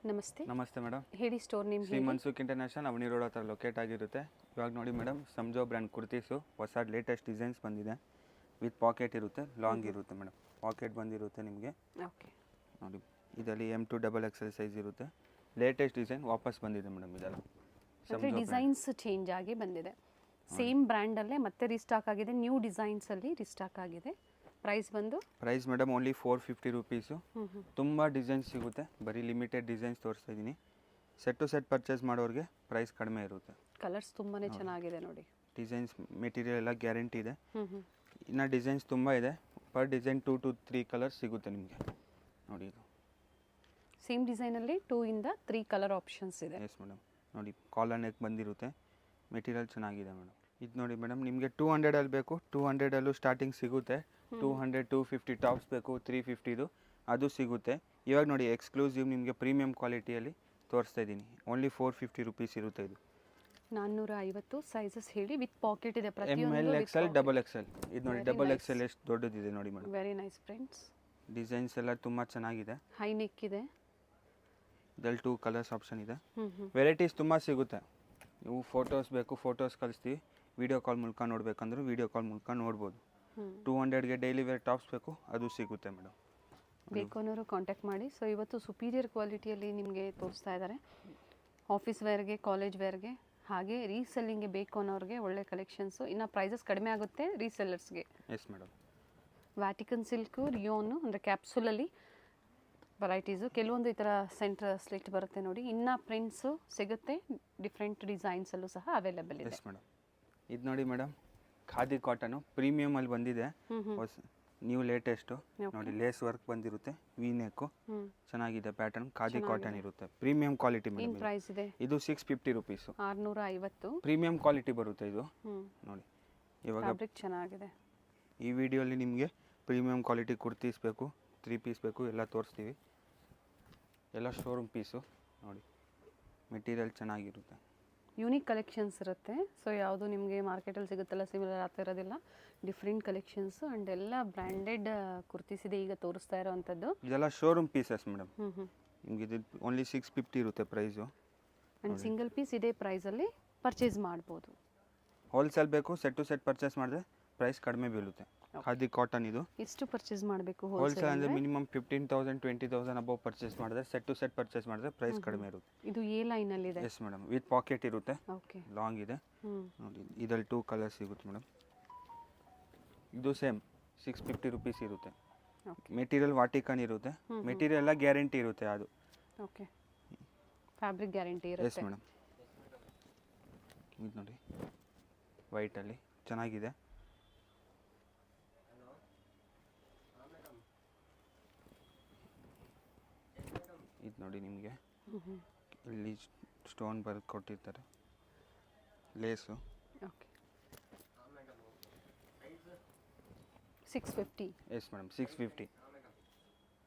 ನಮಸ್ತೆ ನಮಸ್ತೆ ಮೇಡಮ್. ಹೇಳಿ store name Shri Mansukh international Avani road ಹತ್ರ ಲೊಕೇಟ್ ಆಗಿರುತ್ತೆ. ಇವಾಗ ನೋಡಿ ಮೇಡಮ್, ಸಂಜೋ ಬ್ರ್ಯಾಂಡ್ ಕುರ್ತೀಸು ಹೊಸ ಲೇಟೆಸ್ಟ್ ಡಿಸೈನ್ಸ್ ಬಂದಿದೆ. ವಿತ್ ಪಾಕೆಟ್ ಇರುತ್ತೆ, ಲಾಂಗ್ ಇರುತ್ತೆ ಮೇಡಮ್. ಪಾಕೆಟ್ ಬಂದಿರುತ್ತೆ ನಿಮಗೆ. ಓಕೆ ನೋಡಿ, ಇದರಲ್ಲಿ M2 ಸೈಜ್ ಇರುತ್ತೆ. ಲೇಟೆಸ್ಟ್ ಡಿಸೈನ್ ವಾಪಸ್ ಬಂದಿದೆ ಮೇಡಮ್. ಇದೆಲ್ಲ ಅಂದರೆ ಡಿಸೈನ್ಸ್ ಚೇಂಜ್ ಆಗಿ ಬಂದಿದೆ. ಸೇಮ್ ಬ್ರ್ಯಾಂಡಲ್ಲೇ ಮತ್ತೆ ರೀಸ್ಟಾಕ್ ಆಗಿದೆ, ನ್ಯೂ ಡಿಸೈನ್ಸಲ್ಲಿ ರೀಸ್ಟಾಕ್ ಆಗಿದೆ. Price madam only 450 rupees. ತುಂಬ ಡಿಸೈನ್ಸ್ ಸಿಗುತ್ತೆ, ಬರೀ ಲಿಮಿಟೆಡ್ ಡಿಸೈನ್ಸ್ ತೋರಿಸ್ತಾ ಇದ್ದೀನಿ. ಸೆಟ್ ಟು ಸೆಟ್ ಪರ್ಚೇಸ್ ಮಾಡೋರಿಗೆ ಪ್ರೈಸ್ ಕಡಿಮೆ ಇರುತ್ತೆ. ಕಲರ್ಸ್ ತುಂಬಾ ಚೆನ್ನಾಗಿದೆ ನೋಡಿ. ಡಿಸೈನ್ಸ್ ಮೆಟೀರಿಯಲ್ ಎಲ್ಲ ಗ್ಯಾರಂಟಿ ಇದೆ. ಇನ್ನು ಡಿಸೈನ್ಸ್ ತುಂಬ ಇದೆ. ಪರ್ ಡಿಸೈನ್ 2 to 3 ಕಲರ್ಸ್ ಸಿಗುತ್ತೆ ನಿಮಗೆ. ನೋಡಿ, ಇದು ಸೇಮ್ ಡಿಸೈನಲ್ಲಿ 2 ಇಂದ 3 ಕಲರ್ ಆಪ್ಷನ್ಸ್ ಇದೆ. Yes madam. ನೋಡಿ, ಕಾಲರ್ ನೆಕ್ ಬಂದಿರುತ್ತೆ. ಮೆಟೀರಿಯಲ್ ಚೆನ್ನಾಗಿದೆ ಮೇಡಮ್. ಇದು ನೋಡಿ ಮೇಡಮ್, ನಿಮಗೆ 200 ಬೇಕು, 200 ಸ್ಟಾರ್ಟಿಂಗ್ ಸಿಗುತ್ತೆ. 200, 250 ಟಾಪ್ಸ್ ಬೇಕು, 350 ಅದು ಸಿಗುತ್ತೆ. ಇವಾಗ ನೋಡಿ, ಎಕ್ಸ್ಕ್ಲೂಸಿವ್ ನಿಮಗೆ ಪ್ರೀಮಿಯಂ ಕ್ವಾಲಿಟಿಯಲ್ಲಿ ತೋರಿಸ್ತಾ ಇದ್ದೀನಿ. ಓನ್ಲಿ 450 ರುಪೀಸ್ ಇರುತ್ತೆ. ಇದು 450 ಸೈಜಸ್ ಹೇಳಿ, ವಿತ್ ಪಾಕೆಟ್ ಇದೆ. ML, XL, XXL. ಇದು ನೋಡಿ, XXL ಎಷ್ಟು ದೊಡ್ಡದಿದೆ ನೋಡಿ madam. Very nice prints. Designs ಎಲ್ಲ ತುಂಬ ಚೆನ್ನಾಗಿದೆ. ಹೈ ನೆಕ್ ಇದೆ. ಇದರಲ್ಲಿ 2 ಕಲರ್ಸ್ ಆಪ್ಷನ್ ಇದೆ. ವೆರೈಟೀಸ್ ತುಂಬ ಸಿಗುತ್ತೆ. ನೀವು ಫೋಟೋಸ್ ಬೇಕು, ಫೋಟೋಸ್ ಕಳಿಸ್ತೀವಿ. ವಿಡಿಯೋ ಕಾಲ್ ಮೂಲಕ ನೋಡಬೇಕಂದ್ರೆ ವಿಡಿಯೋ ಕಾಲ್ ಮೂಲಕ ನೋಡ್ಬೋದು. 200ಗೆ ಡೈಲಿ ವೇರ್ ಟಾಪ್ಸ್ ಬೇಕು, ಅದು ಸಿಗುತ್ತೆ ಮೇಡಮ್. ಬೇಕು ಅನ್ನೋರು ಕಾಂಟ್ಯಾಕ್ಟ್ ಮಾಡಿ. ಸೊ ಇವತ್ತು ಸುಪೀರಿಯರ್ ಕ್ವಾಲಿಟಿಯಲ್ಲಿ ನಿಮಗೆ ತೋರಿಸ್ತಾ ಇದ್ದಾರೆ. ಆಫೀಸ್ ವೇರ್ಗೆ, ಕಾಲೇಜ್ ವೇರ್ಗೆ, ಹಾಗೆ ರೀಸೆಲ್ಲಿಂಗ್ಗೆ ಬೇಕು ಅನ್ನೋರಿಗೆ ಒಳ್ಳೆ ಕಲೆಕ್ಷನ್ಸು. ಇನ್ನು ಪ್ರೈಸಸ್ ಕಡಿಮೆ ಆಗುತ್ತೆ ರೀಸೆಲ್ಲರ್ಸ್ಗೆ. Yes madam. Vatican silk, rayon ಅಂದರೆ ಕ್ಯಾಪ್ಸುಲಲ್ಲಿ ವೆರೈಟೀಸು. ಕೆಲವೊಂದು ಈ ಥರ ಸೆಂಟ್ರ್ ಸ್ಲಿಟ್ ಬರುತ್ತೆ ನೋಡಿ. ಇನ್ನು ಪ್ರಿಂಟ್ಸು ಸಿಗುತ್ತೆ, ಡಿಫ್ರೆಂಟ್ ಡಿಸೈನ್ಸಲ್ಲೂ ಸಹ ಅವೈಲೇಬಲ್ ಇದೆ. Yes madam. ಇದು ನೋಡಿ ಮೇಡಮ್, ಖಾದಿ ಕಾಟನು ಪ್ರೀಮಿಯಮಲ್ಲಿ ಬಂದಿದೆ. ಹೊಸ ನ್ಯೂ ಲೇಟೆಸ್ಟು. ನೋಡಿ, ಲೇಸ್ ವರ್ಕ್ ಬಂದಿರುತ್ತೆ, ವಿ ನೆಕ್ಕು ಚೆನ್ನಾಗಿದೆ. ಪ್ಯಾಟರ್ನ್ ಖಾದಿ ಕಾಟನ್ ಇರುತ್ತೆ, ಪ್ರೀಮಿಯಂ ಕ್ವಾಲಿಟಿ ಮೇಡಮ್. ಪ್ರೈಸ್ ಇದೆ ಇದು 650 ರುಪೀಸು. 650 ಪ್ರೀಮಿಯಂ ಕ್ವಾಲಿಟಿ ಬರುತ್ತೆ ಇದು. ನೋಡಿ, ಇವಾಗ ಫ್ಯಾಬ್ರಿಕ್ ಚೆನ್ನಾಗಿದೆ. ಈ ವಿಡಿಯೋಲಿ ನಿಮಗೆ ಪ್ರೀಮಿಯಂ ಕ್ವಾಲಿಟಿ ಕುರ್ತೀಸ್ ಬೇಕು, 3 ಪೀಸ್ ಬೇಕು, ಎಲ್ಲ ತೋರಿಸ್ತೀವಿ. ಎಲ್ಲ ಶೋರೂಮ್ ಪೀಸು. ನೋಡಿ, ಮೆಟೀರಿಯಲ್ ಚೆನ್ನಾಗಿರುತ್ತೆ. ಯೂನಿಕ್ ಕಲೆಕ್ಷನ್ಸ್ ಇರುತ್ತೆ. ಸೊ ಯಾವುದು ನಿಮಗೆ ಮಾರ್ಕೆಟಲ್ಲಿ ಸಿಗುತ್ತಲ್ಲ ಸಿಮಿಲರ್ ಆಗ್ತಾ ಇರೋದಿಲ್ಲ. ಡಿಫ್ರೆಂಟ್ ಕಲೆಕ್ಷನ್ಸು ಆ್ಯಂಡ್ ಎಲ್ಲ ಬ್ರ್ಯಾಂಡೆಡ್ ಕುರ್ತೀಸ್ ಇದೆ ಈಗ ತೋರಿಸ್ತಾ ಇರೋವಂಥದ್ದು. ಇದೆಲ್ಲ ಶೋರೂಮ್ ಪೀಸಸ್ ಮೇಡಮ್. ನಿಮಗೆ ಇದು ಓನ್ಲಿ 650 ಇರುತ್ತೆ ಪ್ರೈಸು. ಆ್ಯಂಡ್ ಸಿಂಗಲ್ ಪೀಸ್ ಇದೇ ಪ್ರೈಸಲ್ಲಿ ಪರ್ಚೇಸ್ ಮಾಡ್ಬೋದು. ಹೋಲ್ಸೇಲ್ ಬೇಕು, ಸೆಟ್ ಟು ಸೆಟ್ ಪರ್ಚೇಸ್ ಮಾಡಿದ್ರೆ ಪ್ರೈಸ್ ಕಡಿಮೆ ಬೀಳುತ್ತೆ. ಖಾದಿ ಕಾಟನ್ ಇದು. ಎಷ್ಟು ಪರ್ಚೇಸ್ ಮಾಡಬೇಕು? ಹೋಲ್ಸೇಲ್ ಅಂದರೆ ಮಿನಿಮಮ್ 15,000 20,000 ಅಬೌವ್ ಪರ್ಚೇಸ್ ಮಾಡಿದ್ರೆ, ಸೆಟ್ ಟು ಸೆಟ್ ಪರ್ಚೇಸ್ ಮಾಡಿದ್ರೆ ಪ್ರೈಸ್ ಕಡಿಮೆ ಇರುತ್ತೆ. ಇದು ಎ ಲೈನಲ್ಲಿ ಇದೆ. Yes madam. ವಿತ್ ಪಾಕೆಟ್ ಇರುತ್ತೆ, ಓಕೆ, ಲಾಂಗ್ ಇದೆ. ನೋಡಿ, ಇದರಲ್ಲಿ 2 ಕಲರ್ಸ್ ಸಿಗುತ್ತೆ ಮೇಡಮ್. ಇದು ಸೇಮ್ 650 ರುಪೀಸ್ ಇರುತ್ತೆ. ಮೆಟೀರಿಯಲ್ ವಾಟಿಕನ್ ಇರುತ್ತೆ. ಮೆಟೀರಿಯಲ್ ಎಲ್ಲ ಗ್ಯಾರಂಟಿ ಇರುತ್ತೆ. ಅದು ಓಕೆ, ಫ್ಯಾಬ್ರಿಕ್ ಗ್ಯಾರಂಟಿ ಇರುತ್ತೆ. S madam. ಇದು ನೋಡಿ, ವೈಟಲ್ಲಿ ಚೆನ್ನಾಗಿದೆ. ಇದು ನೋಡಿ, ನಿಮಗೆ ಇಲ್ಲಿ ಸ್ಟೋನ್ ವರ್ಕ್ ಕೊಟ್ಟಿರ್ತಾರೆ, ಲೇಸು. ಓಕೆ, 650. Yes madam, 650.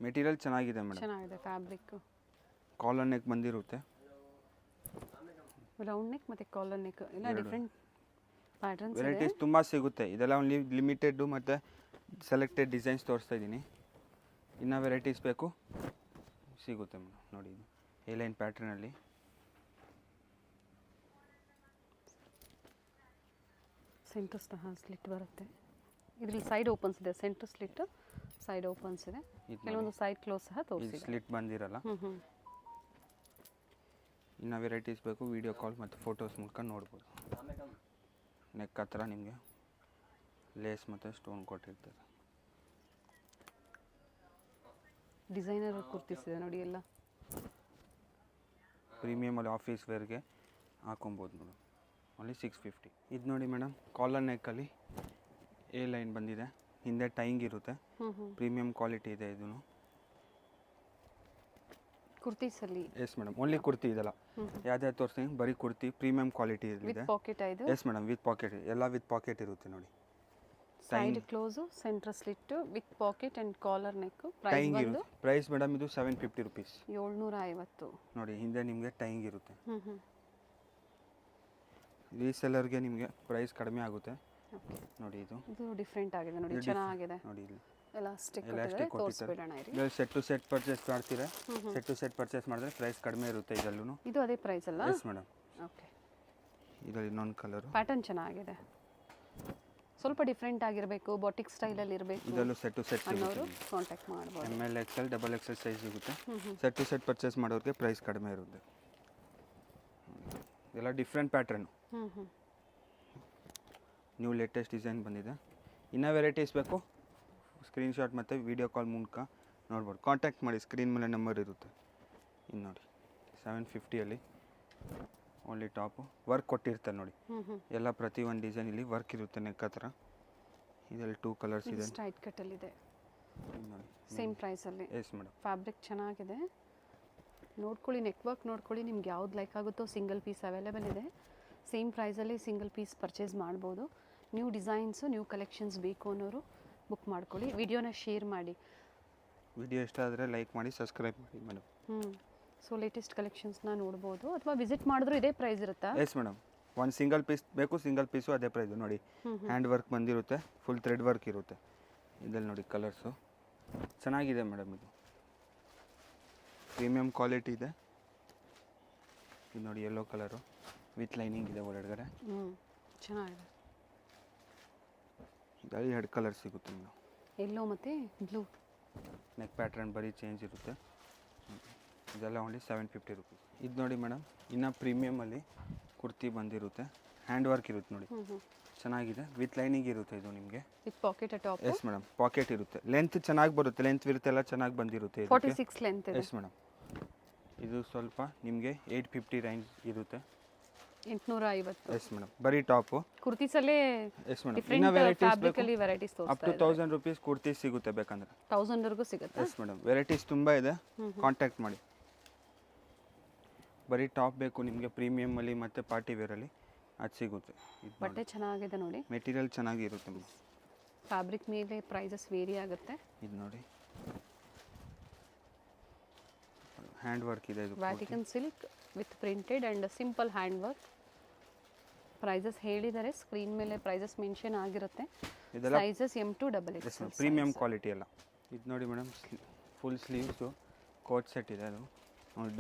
ಮೆಟೀರಿಯಲ್ ಚೆನ್ನಾಗಿದೆ ಮೇಡಮ್. ಚೆನ್ನಾಗಿದೆ ಫ್ಯಾಬ್ರಿಕ್. ಕಾಲರ್ ನೆಕ್ ಬಂದಿರುತ್ತೆ. ರೌಂಡ್ ನೆಕ್ ಮತ್ತು ಕಾಲರ್ ನೆಕ್ ಎಲ್ಲ ಡಿಫ್ರೆಂಟ್ ಪ್ಯಾಟರ್ನ್ಸ್ ಇದೆ. ವೆರೈಟೀಸ್ ತುಂಬ ಸಿಗುತ್ತೆ. ಇದೆಲ್ಲ ಓನ್ಲಿ ಲಿಮಿಟೆಡ್ಡು ಮತ್ತು ಸೆಲೆಕ್ಟೆಡ್ ಡಿಸೈನ್ಸ್ ತೋರಿಸ್ತಾ ಇದ್ದೀನಿ. ಇನ್ನು ವೆರೈಟೀಸ್ ಬೇಕು ಸಿಗುತ್ತೆ ಮೇಡಮ್. ನೋಡಿ, ಇದು ಎ ಲೈನ್ ಪ್ಯಾಟರ್ನಲ್ಲಿ ಸೆಂಟರ್ ಸ್ಲಿಟ್ ಬರುತ್ತೆ. ಇದರಲ್ಲಿ ಸೈಡ್ ಓಪನ್ಸ್ ಇದೆ. ಸೆಂಟರ್ ಸ್ಲಿಟ್, ಸೈಡ್ ಓಪನ್ಸ್ ಇದೆ. ಕೆಲವೊಂದು ಸೈಡ್ ಕ್ಲೋಸ್ ಸಹ ತೋರಿಸಿದೆ. ಸ್ಲಿಟ್ ಬಂದಿರಲ್ಲ. ಇನ್ನು ವೆರೈಟೀಸ್ ಬೇಕು, ವಿಡಿಯೋ ಕಾಲ್ ಮತ್ತು ಫೋಟೋಸ್ ಮೂಲಕ ನೋಡ್ಬೋದು. ನೆಕ್ ಹತ್ರ ನಿಮಗೆ ಲೇಸ್ ಮತ್ತು ಸ್ಟೋನ್ ಕೊಟ್ಟಿರ್ತಾರೆ. ಡಿಸೈನರ್ ಕುರ್ತೀಸ್ ಇದೆ ನೋಡಿ, ಎಲ್ಲ ಪ್ರೀಮಿಯಮಲ್ಲಿ ಆಫೀಸ್ ವೇರ್ಗೆ ಹಾಕೊಬೋದು ಮೇಡಮ್. ಓನ್ಲಿ 650. ಇದು ನೋಡಿ ಮೇಡಮ್, ಕಾಲರ್ ನೆಕ್ಕಲ್ಲಿ ಎ ಲೈನ್ ಬಂದಿದೆ, ಹಿಂದೆ ಟೈಂಗ್ ಇರುತ್ತೆ. ಪ್ರೀಮಿಯಂ ಕ್ವಾಲಿಟಿ ಇದೆ ಇದು ಕುರ್ತೀಸಲ್ಲಿ. ಎಸ್ ಮೇಡಮ್, ಓನ್ಲಿ ಕುರ್ತಿ ಇದೆಲ್ಲ. ಯಾವ್ದಾದ್ರು ತೋರಿಸ್ತೀನಿ, ಬರೀ ಕುರ್ತಿ ಪ್ರೀಮಿಯಂ ಕ್ವಾಲಿಟಿ ಇದೆ. ಪಾಕೆಟ್ ಇದು. Yes madam, with pocket. ಎಲ್ಲ ವಿತ್ ಪಾಕೆಟ್ ಇರುತ್ತೆ ನೋಡಿ. Side close, centre slit with pocket and collar neck. Tying ಇರುತ್ತೆ. ಪ್ರೈಸ್ ಮೇಡಮ್ ಇದು 750 ರುಪೀಸ್. 750. ನೋಡಿ, ಹಿಂದೆ ನಿಮಗೆ ಟೈಂಗ್ ಇರುತ್ತೆ. ರೀಸೆಲ್ಲರ್ಗೆ ನಿಮಗೆ ಪ್ರೈಸ್ ಕಡಿಮೆ ಆಗುತ್ತೆ. ನೋಡಿ, ಇದು ಡಿಫ್ರೆಂಟ್ ಆಗಿದೆ ನೋಡಿ, ಚೆನ್ನಾಗಿದೆ. ನೋಡಿ, ಎಲಾಸ್ಟಿಕ್ ಎಲಾಸ್ಟಿಕ್ ತೋರಿಸ್ಬಿಡೋಣ ಇರಿ. ಇದರಲ್ಲಿ ಸೆಟ್ ಟು ಸೆಟ್ ಪರ್ಚೇಸ್ ಮಾಡ್ತೀರಾ, ಸೆಟ್ ಟು ಸೆಟ್ ಪರ್ಚೇಸ್ ಮಾಡಿದ್ರೆ ಪ್ರೈಸ್ ಕಡಿಮೆ ಇರುತ್ತೆ ಇದರಲ್ಲೂ. ಇದು ಅದೇ ಪ್ರೈಸ್ ಅಲ್ಲ? Yes madam. ಓಕೆ. ಇದರಲ್ಲಿ ಇನ್ನೊಂದು ಕಲರು. ಪ್ಯಾಟರ್ನ್ ಚೆನ್ನಾಗಿದೆ, ಸ್ವಲ್ಪ ಡಿಫ್ರೆಂಟ್ ಆಗಿರಬೇಕು, ಬಾಟಿಕ್ ಸ್ಟೈಲಲ್ಲಿ ಇರಬೇಕು ಇದರಲ್ಲೂ ಸೆಟ್ ಟು ಸೆಟ್ ಅನ್ನೋರು ಕಾಂಟ್ಯಾಕ್ಟ್ ಮಾಡ್ಬೋದು. ML XL XXL ಸೈಜ್ ಸಿಗುತ್ತೆ. ಸೆಟ್ ಟು ಸೆಟ್ ಪರ್ಚೇಸ್ ಮಾಡೋರಿಗೆ ಪ್ರೈಸ್ ಕಡಿಮೆ ಇರುತ್ತೆ. ಇದೆಲ್ಲ different pattern, new latest design ಬಂದಿದೆ. ಇನ್ನೂ ವೆರೈಟೀಸ್ ಬೇಕು, ಸ್ಕ್ರೀನ್ಶಾಟ್ ಮತ್ತು ವೀಡಿಯೋ ಕಾಲ್ ಮೂಲಕ ನೋಡ್ಬೋದು. ಕಾಂಟ್ಯಾಕ್ಟ್ ಮಾಡಿ, ಸ್ಕ್ರೀನ್ ಮೇಲೆ ನಂಬರ್ ಇರುತ್ತೆ. ಇನ್ನು ನೋಡಿ 750 ಓನ್ಲಿ ಟಾಪು ವರ್ಕ್ ಕೊಟ್ಟಿರ್ತಾರೆ ನೋಡಿ, ಎಲ್ಲ ಪ್ರತಿ ಒಂದು ಡಿಸೈನ್ ಇಲ್ಲಿ ವರ್ಕ್ ಇರುತ್ತೆ ನೆಕ್ ಹತ್ರ. ಇದರಲ್ಲಿ 2 ಕಲರ್ಸ್ ಇದೆ. ಸ್ಟ್ರೈಟ್ ಕಟ್ಟಲ್ಲಿದೆ, ನೋಡಿ ಸೇಮ್ ಪ್ರೈಸಲ್ಲಿ. Yes madam. ಫ್ಯಾಬ್ರಿಕ್ ಚೆನ್ನಾಗಿದೆ, ನೋಡ್ಕೊಳ್ಳಿ, ನೆಕ್ ವರ್ಕ್ ನೋಡ್ಕೊಳ್ಳಿ, ನಿಮ್ಗೆ ಯಾವ್ದು ಲೈಕ್ ಆಗುತ್ತೋ ಸಿಂಗಲ್ ಪೀಸ್ ಅವೈಲೇಬಲ್ ಇದೆ. ಸೇಮ್ ಪ್ರೈಸಲ್ಲಿ ಸಿಂಗಲ್ ಪೀಸ್ ಪರ್ಚೇಸ್ ಮಾಡ್ಬೋದು. ನ್ಯೂ ಡಿಸೈನ್ಸು, ನ್ಯೂ ಕಲೆಕ್ಷನ್ಸ್ ಬೇಕು ಅನ್ನೋರು ಬುಕ್ ಮಾಡ್ಕೊಳ್ಳಿ. ವಿಡಿಯೋನ ಶೇರ್ ಮಾಡಿ. ವಿಡಿಯೋ ಇಷ್ಟ ಆದರೆ ಲೈಕ್ ಮಾಡಿ, ಸಬ್ಸ್ಕ್ರೈಬ್ ಮಾಡಿ ಮೇಡಮ್. ಸೊ ಲೇಟೆಸ್ಟ್ ಕಲೆಕ್ಷನ್ಸ್ನ ನೋಡ್ಬೋದು, ಅಥವಾ ವಿಸಿಟ್ ಮಾಡಿದ್ರು ಇದೇ ಪ್ರೈಸ್ ಇರುತ್ತಾ? Yes madam. ಒಂದು ಸಿಂಗಲ್ ಪೀಸ್ ಬೇಕು, ಸಿಂಗಲ್ ಪೀಸು ಅದೇ ಪ್ರೈಸು ನೋಡಿ. ಹ್ಯಾಂಡ್ ವರ್ಕ್ ಬಂದಿರುತ್ತೆ, ಫುಲ್ ಥ್ರೆಡ್ ವರ್ಕ್ ಇರುತ್ತೆ. ಇದರಲ್ಲಿ ನೋಡಿ ಕಲರ್ಸು ಚೆನ್ನಾಗಿದೆ ಮೇಡಮ್. ಇದು ಪ್ರೀಮಿಯಮ್ ಕ್ವಾಲಿಟಿ ಇದೆ. ಇದು ನೋಡಿ ಯೆಲ್ಲೋ ಕಲರು ವಿತ್ ಲೈನಿಂಗ್ ಇದೆ ಒಳಗಡೆ. ಚೆನ್ನಾಗಿದೆ. ಇದರಲ್ಲಿ 2 ಕಲರ್ ಸಿಗುತ್ತೆ ಮೇಡಮ್, ಯೆಲ್ಲೋ ಮತ್ತು ಬ್ಲೂ. ನೆಕ್ ಪ್ಯಾಟ್ರನ್ ಬರೀ ಚೇಂಜ್ ಇರುತ್ತೆ. ಇದೆಲ್ಲ ಓನ್ಲಿ 750 ರುಪೀಸ್. ಇದು ನೋಡಿ ಮೇಡಮ್, ಇನ್ನು ಪ್ರೀಮಿಯಮಲ್ಲಿ ಕುರ್ತಿ ಬಂದಿರುತ್ತೆ, ಹ್ಯಾಂಡ್ ವರ್ಕ್ ಇರುತ್ತೆ ನೋಡಿ, ಚೆನ್ನಾಗಿದೆ. ವಿತ್ ಲೈನಿಂಗ್ ಇರುತ್ತೆ ಇದು ನಿಮಗೆ. With pocket top. Yes madam, pocket ಇರುತ್ತೆ. ಲೆಂತ್ ಚೆನ್ನಾಗಿ ಬರುತ್ತೆ, ಲೆಂತ್ ವಿಡ್ತ್ ಎಲ್ಲ ಚೆನ್ನಾಗಿ ಬಂದಿರುತ್ತೆ. 46 ಲೆಂತ್ ಇದೆ. Yes madam. ಇದು ಸ್ವಲ್ಪ ನಿಮಗೆ 850 ರೇಂಜ್ ಇರುತ್ತೆ. 850. ಎಸ್ ಮೇಡಮ್, ಬರೀ ಟಾಪು ಕುರ್ತೀಸಲ್ಲೇ. Yes madam. ಡಿಫ್ರೆಂಟ್ ಫ್ಯಾಬ್ರಿಕಲ್ಲಿ varieties up to 1000 rupees kurti ಸಿಗುತ್ತೆ ಬೇಕಂದ್ರೆ. 1000 ವರೆಗೂ ಸಿಗುತ್ತೆ. ಎಸ್ ಮೇಡಮ್, ವೆರೈಟೀಸ್ ತುಂಬ ಇದೆ, ಕಾಂಟ್ಯಾಕ್ಟ್ ಮಾಡಿ. ಬರೀ ಟಾಪ್ ಬೇಕು ನಿಮಗೆ ಪ್ರೀಮಿಯಮಲ್ಲಿ ಮತ್ತು ಪಾರ್ಟಿ ವೇರಲ್ಲಿ, ಅದು ಸಿಗುತ್ತೆ. ಬಟ್ಟೆ ಚೆನ್ನಾಗಿದೆ ನೋಡಿ, ಮೆಟೀರಿಯಲ್ ಚೆನ್ನಾಗಿರುತ್ತೆ ಮೇಡಮ್. ಫ್ಯಾಬ್ರಿಕ್ ಮೇಲೆ ಪ್ರೈಸಸ್ ವೇರಿ ಆಗುತ್ತೆ. ಇದು ನೋಡಿ ಹ್ಯಾಂಡ್ ವರ್ಕ್ ಇದೆ. ಇದು Vatican silk with printed and simple hand work. Prices ಹೇಳಿದರೆ ಸ್ಕ್ರೀನ್ ಮೇಲೆ ಪ್ರೈಸಸ್ ಮೆನ್ಷನ್ ಆಗಿರುತ್ತೆ. ಇದೆಲ್ಲ sizes M to XXL. Premium quality ಎಲ್ಲ. ಇದು ನೋಡಿ madam, full sleeves coat set ಇದೆ. ಅದು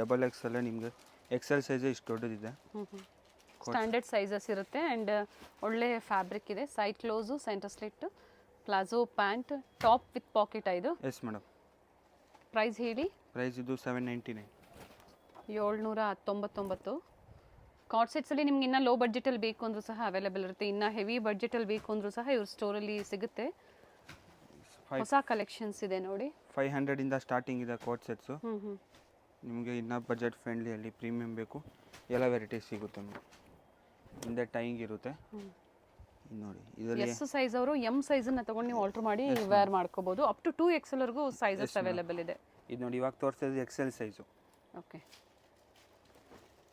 XXL ನಿಮಗೆ XL ಸೈಜ್ ಇಷ್ಟು ದೊಡ್ಡದಿದೆ. ಸ್ಟ್ಯಾಂಡರ್ಡ್ ಸೈಜಸ್ ಇರುತ್ತೆ ಆ್ಯಂಡ್ ಒಳ್ಳೆ ಫ್ಯಾಬ್ರಿಕ್ ಇದೆ. Side close, centre slit, palazzo pant, top with packet. ಇದು ಎಸ್ ಮೇಡಮ್. ಪ್ರೈಸ್ ಹೇಳಿ. ಪ್ರೈಸ್ ಇದು 799. 799. ಕಾರ್ಡ್ ಸೆಟ್ಸಲ್ಲಿ ನಿಮ್ಗೆ ಇನ್ನೂ ಲೋ ಬಡ್ಜೆಟಲ್ಲಿ ಬೇಕು ಅಂದರೂ ಸಹ ಅವೈಲೇಬಲ್ ಇರುತ್ತೆ. ಇನ್ನು ಹೆವಿ ಬಡ್ಜೆಟಲ್ಲಿ ಬೇಕು ಅಂದರೂ ಸಹ ಇವ್ರ ಸ್ಟೋರಲ್ಲಿ ಸಿಗುತ್ತೆ. ಹೊಸ ಕಲೆಕ್ಷನ್ಸ್ ಇದೆ ನೋಡಿ. 500 ಇಂದ ಸ್ಟಾರ್ಟಿಂಗ್ ಇದೆ ಕೋಟ್ ಸೆಟ್ಸು. ನಿಮಗೆ ಇನ್ನೂ ಬಜೆಟ್ ಫ್ರೆಂಡ್ಲಿಯಲ್ಲಿ ಪ್ರೀಮಿಯಮ್ ಬೇಕು, ಎಲ್ಲ ವೆರೈಟೀಸ್ ಸಿಗುತ್ತೆ ಮೇಡಮ್. ಹಿಂದೆ ಟೈಯಿಂಗ್ ಇರುತ್ತೆ ನೋಡಿ. ಇದರಲ್ಲಿ ಎಸ್ ಸೈಜ್ ಅವರು M ಸೈಜನ್ನು ತಗೊಂಡು ನೀವು ಆಲ್ಟರ್ ಮಾಡಿ ವೇರ್ ಮಾಡ್ಕೋಬೋದು. ಅಪ್ ಟು 2XL ವರೆಗೂ ಸೈಜಸ್ ಅವೈಲೇಬಲ್ ಇದೆ. ಇದು ನೋಡಿ, ಇವಾಗ ತೋರಿಸ್ತಿದ್ದು XL size. Okay.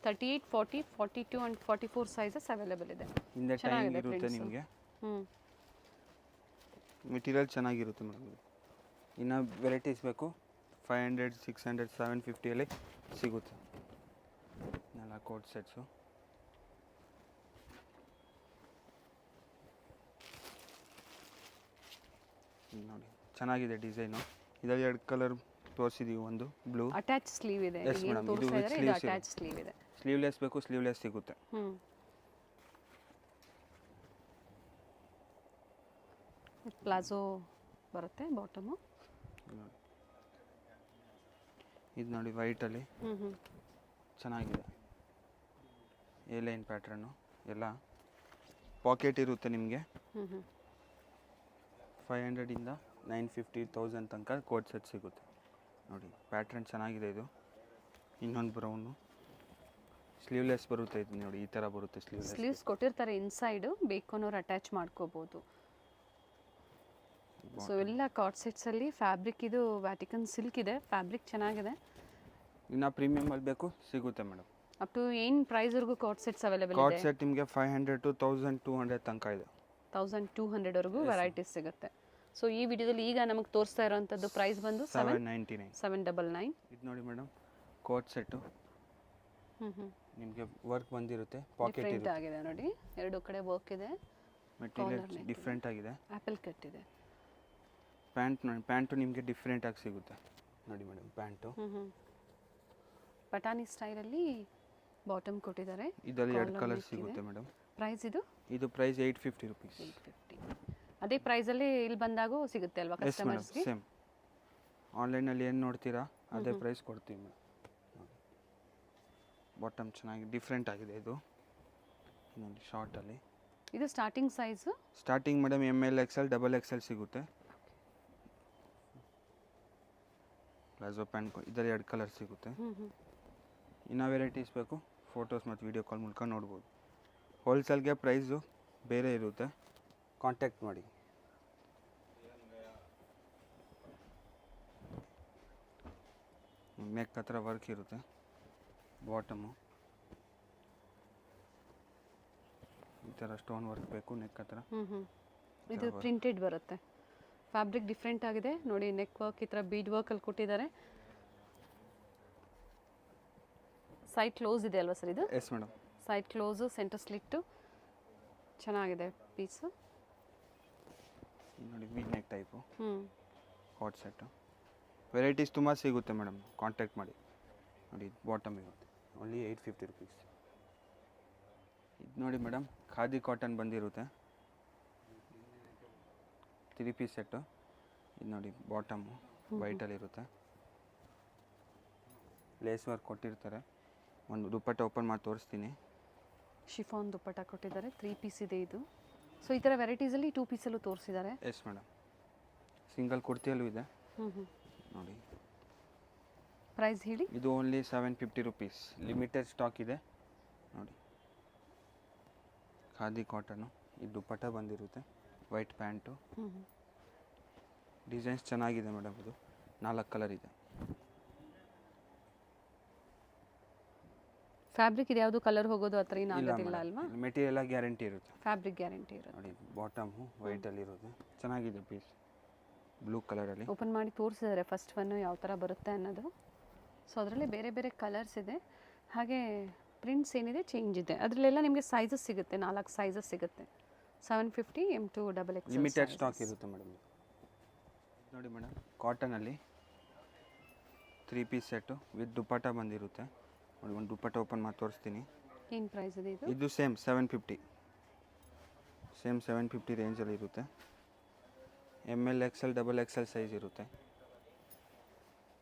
38, 40, 42 and 44 sizes available ಇದೆ. ಹಿಂದೆ ಟೈಯಿಂಗ್ ಇರುತ್ತೆ ನಿಮಗೆ. ಮೆಟೀರಿಯಲ್ ಚೆನ್ನಾಗಿರುತ್ತೆ ಮೇಡಮ್. ಇನ್ನು ವೆರೈಟೀಸ್ ಬೇಕು 500, 600, 750 ಸಿಗುತ್ತೆ. ಎಲ್ಲ ಕೋಟ್ ಸೆಟ್ಸು. ನೋಡಿ ಚೆನ್ನಾಗಿದೆ ಡಿಸೈನು. ಇದರಲ್ಲಿ 2 ಕಲರ್ ತೋರಿಸಿದೀವಿ, ಒಂದು ಬ್ಲೂ. ಅಟ್ಯಾಚ್ ಸ್ಲೀವ್ ಇದೆ. ಎಸ್ ಮೇಡಮ್, ಇದು ಅಟ್ಯಾಚ್ ಸ್ಲೀವ್ ಇದೆ. ಸ್ಲೀವ್ಲೆಸ್ ಬೇಕು, ಸ್ಲೀವ್ಲೆಸ್ ಸಿಗುತ್ತೆ. ಪ್ಲಾಜೋ ಬರುತ್ತೆ ಬಾಟಮು. ಇದು ನೋಡಿ ವೈಟಲ್ಲಿ ಚೆನ್ನಾಗಿದೆ. ಎ ಲೈನ್ ಪ್ಯಾಟ್ರನ್ನು, ಎಲ್ಲ ಪಾಕೆಟ್ ಇರುತ್ತೆ ನಿಮಗೆ. 500 ಇಂದ 950, 1000 ತನಕ ಕೋಟ್ ಸೆಟ್ ಸಿಗುತ್ತೆ ನೋಡಿ. ಪ್ಯಾಟ್ರನ್ ಚೆನ್ನಾಗಿದೆ. ಇದು ಇನ್ನೊಂದು ಬ್ರೌನು ಸ್ಲೀವ್ಲೆಸ್ ಬರುತ್ತೆ. ಇದು ನೋಡಿ ಈ ಥರ ಬರುತ್ತೆ ಸ್ಲೀವ್ಸ್ ಕೊಟ್ಟಿರ್ತಾರೆ ಇನ್ಸೈಡು, ಬೇಕು ಅನ್ನೋರು ಅಟ್ಯಾಚ್ ಮಾಡ್ಕೋಬೋದು. ಸೊ ಎಲ್ಲ ಕಾರ್ಡ್ ಸೆಟ್ಸಲ್ಲಿ ಫ್ಯಾಬ್ರಿಕ್ ಇದು ವ್ಯಾಟಿಕನ್ ಸಿಲ್ಕ್ ಇದೆ. ಫ್ಯಾಬ್ರಿಕ್ ಚೆನ್ನಾಗಿದೆ. ಇನ್ನು ಪ್ರೀಮಿಯಮಲ್ಲಿ ಬೇಕು ಸಿಗುತ್ತೆ ಮೇಡಮ್. ಅಪ್ ಟು ಏನು ಪ್ರೈಸ್ವರೆಗೂ ಕಾರ್ಡ್ ಸೆಟ್ಸ್ ಅವೈಲೇಬಲ್ ಇದೆ? ಕಾರ್ಡ್ ಸೆಟ್ ನಿಮಗೆ 500 to 1200 ತನಕ ಇದೆ. 1200 ವರೆಗೂ ವೆರೈಟೀಸ್ ಸಿಗುತ್ತೆ. ಸೊ ಈ ವಿಡಿಯೋದಲ್ಲಿ ಈಗ ನಮಗೆ ತೋರಿಸ್ತಾ ಇರೋಂಥದ್ದು ಪ್ರೈಸ್ ಬಂದು 799. ಇದು ನೋಡಿ ಮೇಡಮ್, ಕೋಟ್ ಸೆಟ್ಟು ನಿಮಗೆ ವರ್ಕ್ ಬಂದಿರುತ್ತೆ, ಪಾಕೆಟ್ ಡಿಫ್ರೆಂಟ್ ಆಗಿದೆ ನೋಡಿ. 2 ಕಡೆ ವರ್ಕ್ ಇದೆ. ಮೆಟೀರಿಯಲ್ ಡಿಫ್ರೆಂಟ್ ಆಗಿದೆ. ಆಪಲ್ ಕಟ್ ಇದೆ. ಪ್ಯಾಂಟು ನಿಮಗೆ ಡಿಫ್ರೆಂಟಾಗಿ ಸಿಗುತ್ತೆ ನೋಡಿ ಮೇಡಮ್ ಪ್ಯಾಂಟು. ಪಟಾಣಿ ಸ್ಟೈಲಲ್ಲಿ ಬಾಟಮ್ ಕೊಟ್ಟಿದ್ದಾರೆ. ಇದರಲ್ಲಿ 2 Collar ಕಲರ್ neck ಸಿಗುತ್ತೆ ಇದೆ. ಮೇಡಮ್. ಪ್ರೈಸ್ ಇದು ಪ್ರೈಸ್ 850 ರುಪೀಸ್. 850. ಅದೇ ಪ್ರೈಸಲ್ಲಿ ಇಲ್ಲಿ ಬಂದಾಗೂ ಸಿಗುತ್ತೆ ಅಲ್ವಾ ಎಸ್ ಮೇಡಮ್, ಕಸ್ಟಮರ್ಸ್ಗೆ? ಸೇಮ್ ಆನ್ಲೈನಲ್ಲಿ ಏನು ನೋಡ್ತೀರಾ ಅದೇ ಪ್ರೈಸ್ ಕೊಡ್ತೀವಿ ಮೇಡಮ್. ಬಾಟಮ್ ಚೆನ್ನಾಗಿ ಡಿಫ್ರೆಂಟ್ ಆಗಿದೆ ಇದು ನೋಡಿ ಶಾರ್ಟಲ್ಲಿ. ಇದು starting size starting madam ML XL XXL ಸಿಗುತ್ತೆ. ಪ್ಲಾಜೋ ಪ್ಯಾಂಟ್ ಇದರಲ್ಲಿ 2 ಕಲರ್ ಸಿಗುತ್ತೆ. ಇನ್ನೂ ವೆರೈಟೀಸ್ ಬೇಕು ಫೋಟೋಸ್ ಮತ್ತು ವೀಡಿಯೋ ಕಾಲ್ ಮೂಲಕ ನೋಡ್ಬೋದು. ಹೋಲ್ಸೇಲ್ಗೆ ಪ್ರೈಸು ಬೇರೆ ಇರುತ್ತೆ, ಕಾಂಟ್ಯಾಕ್ಟ್ ಮಾಡಿ. ನೆಕ್ ಹತ್ರ ವರ್ಕ್ ಇರುತ್ತೆ. ಬಾಟಮು ಈ ಥರ ಸ್ಟೋನ್ ವರ್ಕ್ ಬೇಕು ನೆಕ್ ಹತ್ರ. ಇದು ಪ್ರಿಂಟೆಡ್ ಬರುತ್ತೆ. ಫ್ಯಾಬ್ರಿಕ್ ಡಿಫ್ರೆಂಟ್ ಆಗಿದೆ ನೋಡಿ. ನೆಕ್ ವರ್ಕ್ ಈ ಥರ ಬೀಡ್ ವರ್ಕಲ್ಲಿ ಕೊಟ್ಟಿದ್ದಾರೆ. ಸೈಡ್ ಕ್ಲೋಸ್ ಇದೆ ಅಲ್ವಾ ಸರ್ ಇದು? Yes madam. Side close, centre slit ಚೆನ್ನಾಗಿದೆ ಪೀಸು. ನೋಡಿ V neck type hot set. Varieties ತುಂಬ ಸಿಗುತ್ತೆ ಮೇಡಮ್, ಕಾಂಟ್ಯಾಕ್ಟ್ ಮಾಡಿ. ನೋಡಿ ಬಾಟಮ್ ಇರುತ್ತೆ ಓನ್ಲಿ 850 ರುಪೀಸ್. ಇದು ನೋಡಿ ಮೇಡಮ್ ಖಾದಿ ಕಾಟನ್ ಬಂದಿರುತ್ತೆ 3 ಪೀಸ್ ಸೆಟ್ಟು. ಇದು ನೋಡಿ ಬಾಟಮು ವೈಟಲ್ಲಿರುತ್ತೆ, ಲೇಸ್ ವರ್ಕ್ ಕೊಟ್ಟಿರ್ತಾರೆ. ಒಂದು ದುಪ್ಪಟ್ಟ ಓಪನ್ ಮಾಡಿ ತೋರಿಸ್ತೀನಿ. ಶಿಫಾನ್ ದುಪ್ಪಟ್ಟ ಕೊಟ್ಟಿದ್ದಾರೆ. 3 ಪೀಸ್ ಇದೆ ಇದು. ಸೊ ಈ ಥರ ವೆರೈಟೀಸಲ್ಲಿ 2 ಪೀಸಲ್ಲೂ ತೋರಿಸಿದ್ದಾರೆ. Yes madam. ಸಿಂಗಲ್ ಕುರ್ತಿಯಲ್ಲೂ ಇದೆ ನೋಡಿ. ಪ್ರೈಸ್ ಹೇಳಿ. ಇದು ಓನ್ಲಿ 750 ರುಪೀಸ್. ಲಿಮಿಟೆಡ್ ಸ್ಟಾಕ್ ಇದೆ ನೋಡಿ. ಖಾದಿ ಕಾಟನು. ಇದು ದುಪ್ಪಟ್ಟ ಬಂದಿರುತ್ತೆ, ವೈಟ್ ಪ್ಯಾಂಟು. ಡಿಸೈನ್ಸ್ ಚೆನ್ನಾಗಿದೆ ಮೇಡಮ್. ಇದು 4 ಕಲರ್ ಇದೆ. ಫ್ಯಾಬ್ರಿಕ್ ಇದು ಯಾವುದು ಕಲರ್ ಹೋಗೋದು ಆ ಥರ ಏನು ಆಗೋದಿಲ್ಲ ಅಲ್ವಾ? ಮೆಟೀರಿಯಲ್ ಗ್ಯಾರಂಟಿ ಇರುತ್ತೆ. ಫ್ಯಾಬ್ರಿಕ್ ಗ್ಯಾರಂಟಿ ಇರುತ್ತೆ. ನೋಡಿ ಬಾಟಮು ವೈಟಲ್ಲಿ ಇರುತ್ತೆ, ಚೆನ್ನಾಗಿದೆ ಪೀಸ್. ಬ್ಲೂ ಕಲರಲ್ಲಿ ಓಪನ್ ಮಾಡಿ ತೋರಿಸಿದ್ದಾರೆ ಫಸ್ಟ್ ಒನ್ನು ಯಾವ ಥರ ಬರುತ್ತೆ ಅನ್ನೋದು. ಸೊ ಅದರಲ್ಲಿ ಬೇರೆ ಬೇರೆ ಕಲರ್ಸ್ ಇದೆ, ಹಾಗೆ ಪ್ರಿಂಟ್ಸ್ ಏನಿದೆ ಚೇಂಜ್ ಇದೆ. ಅದರಲ್ಲೆಲ್ಲ ನಿಮಗೆ ಸೈಜಸ್ ಸಿಗುತ್ತೆ, 4 ಸೈಜಸ್ ಸಿಗುತ್ತೆ. 750 M2 XXL ಲಿಮಿಟೆಡ್ ಸ್ಟಾಕ್ ಇರುತ್ತೆ ಮೇಡಮ್. ನೋಡಿ ಮೇಡಮ್ ಕಾಟನಲ್ಲಿ 3 ಪೀಸ್ ಸೆಟ್ಟು ವಿತ್ ದುಪ್ಪಟ್ಟ ಬಂದಿರುತ್ತೆ ನೋಡಿ. ಒಂದು ದುಪ್ಪಟ್ಟ ಓಪನ್ ಮಾಡಿ ತೋರಿಸ್ತೀನಿ. ಏನು ಪ್ರೈಸ್ ಇದೆ ಇದು? ಇದು ಸೇಮ್ 750. ಸೇಮ್ 750 ರೇಂಜಲ್ಲಿ ಇರುತ್ತೆ. ML XL XXL ಸೈಜ್ ಇರುತ್ತೆ.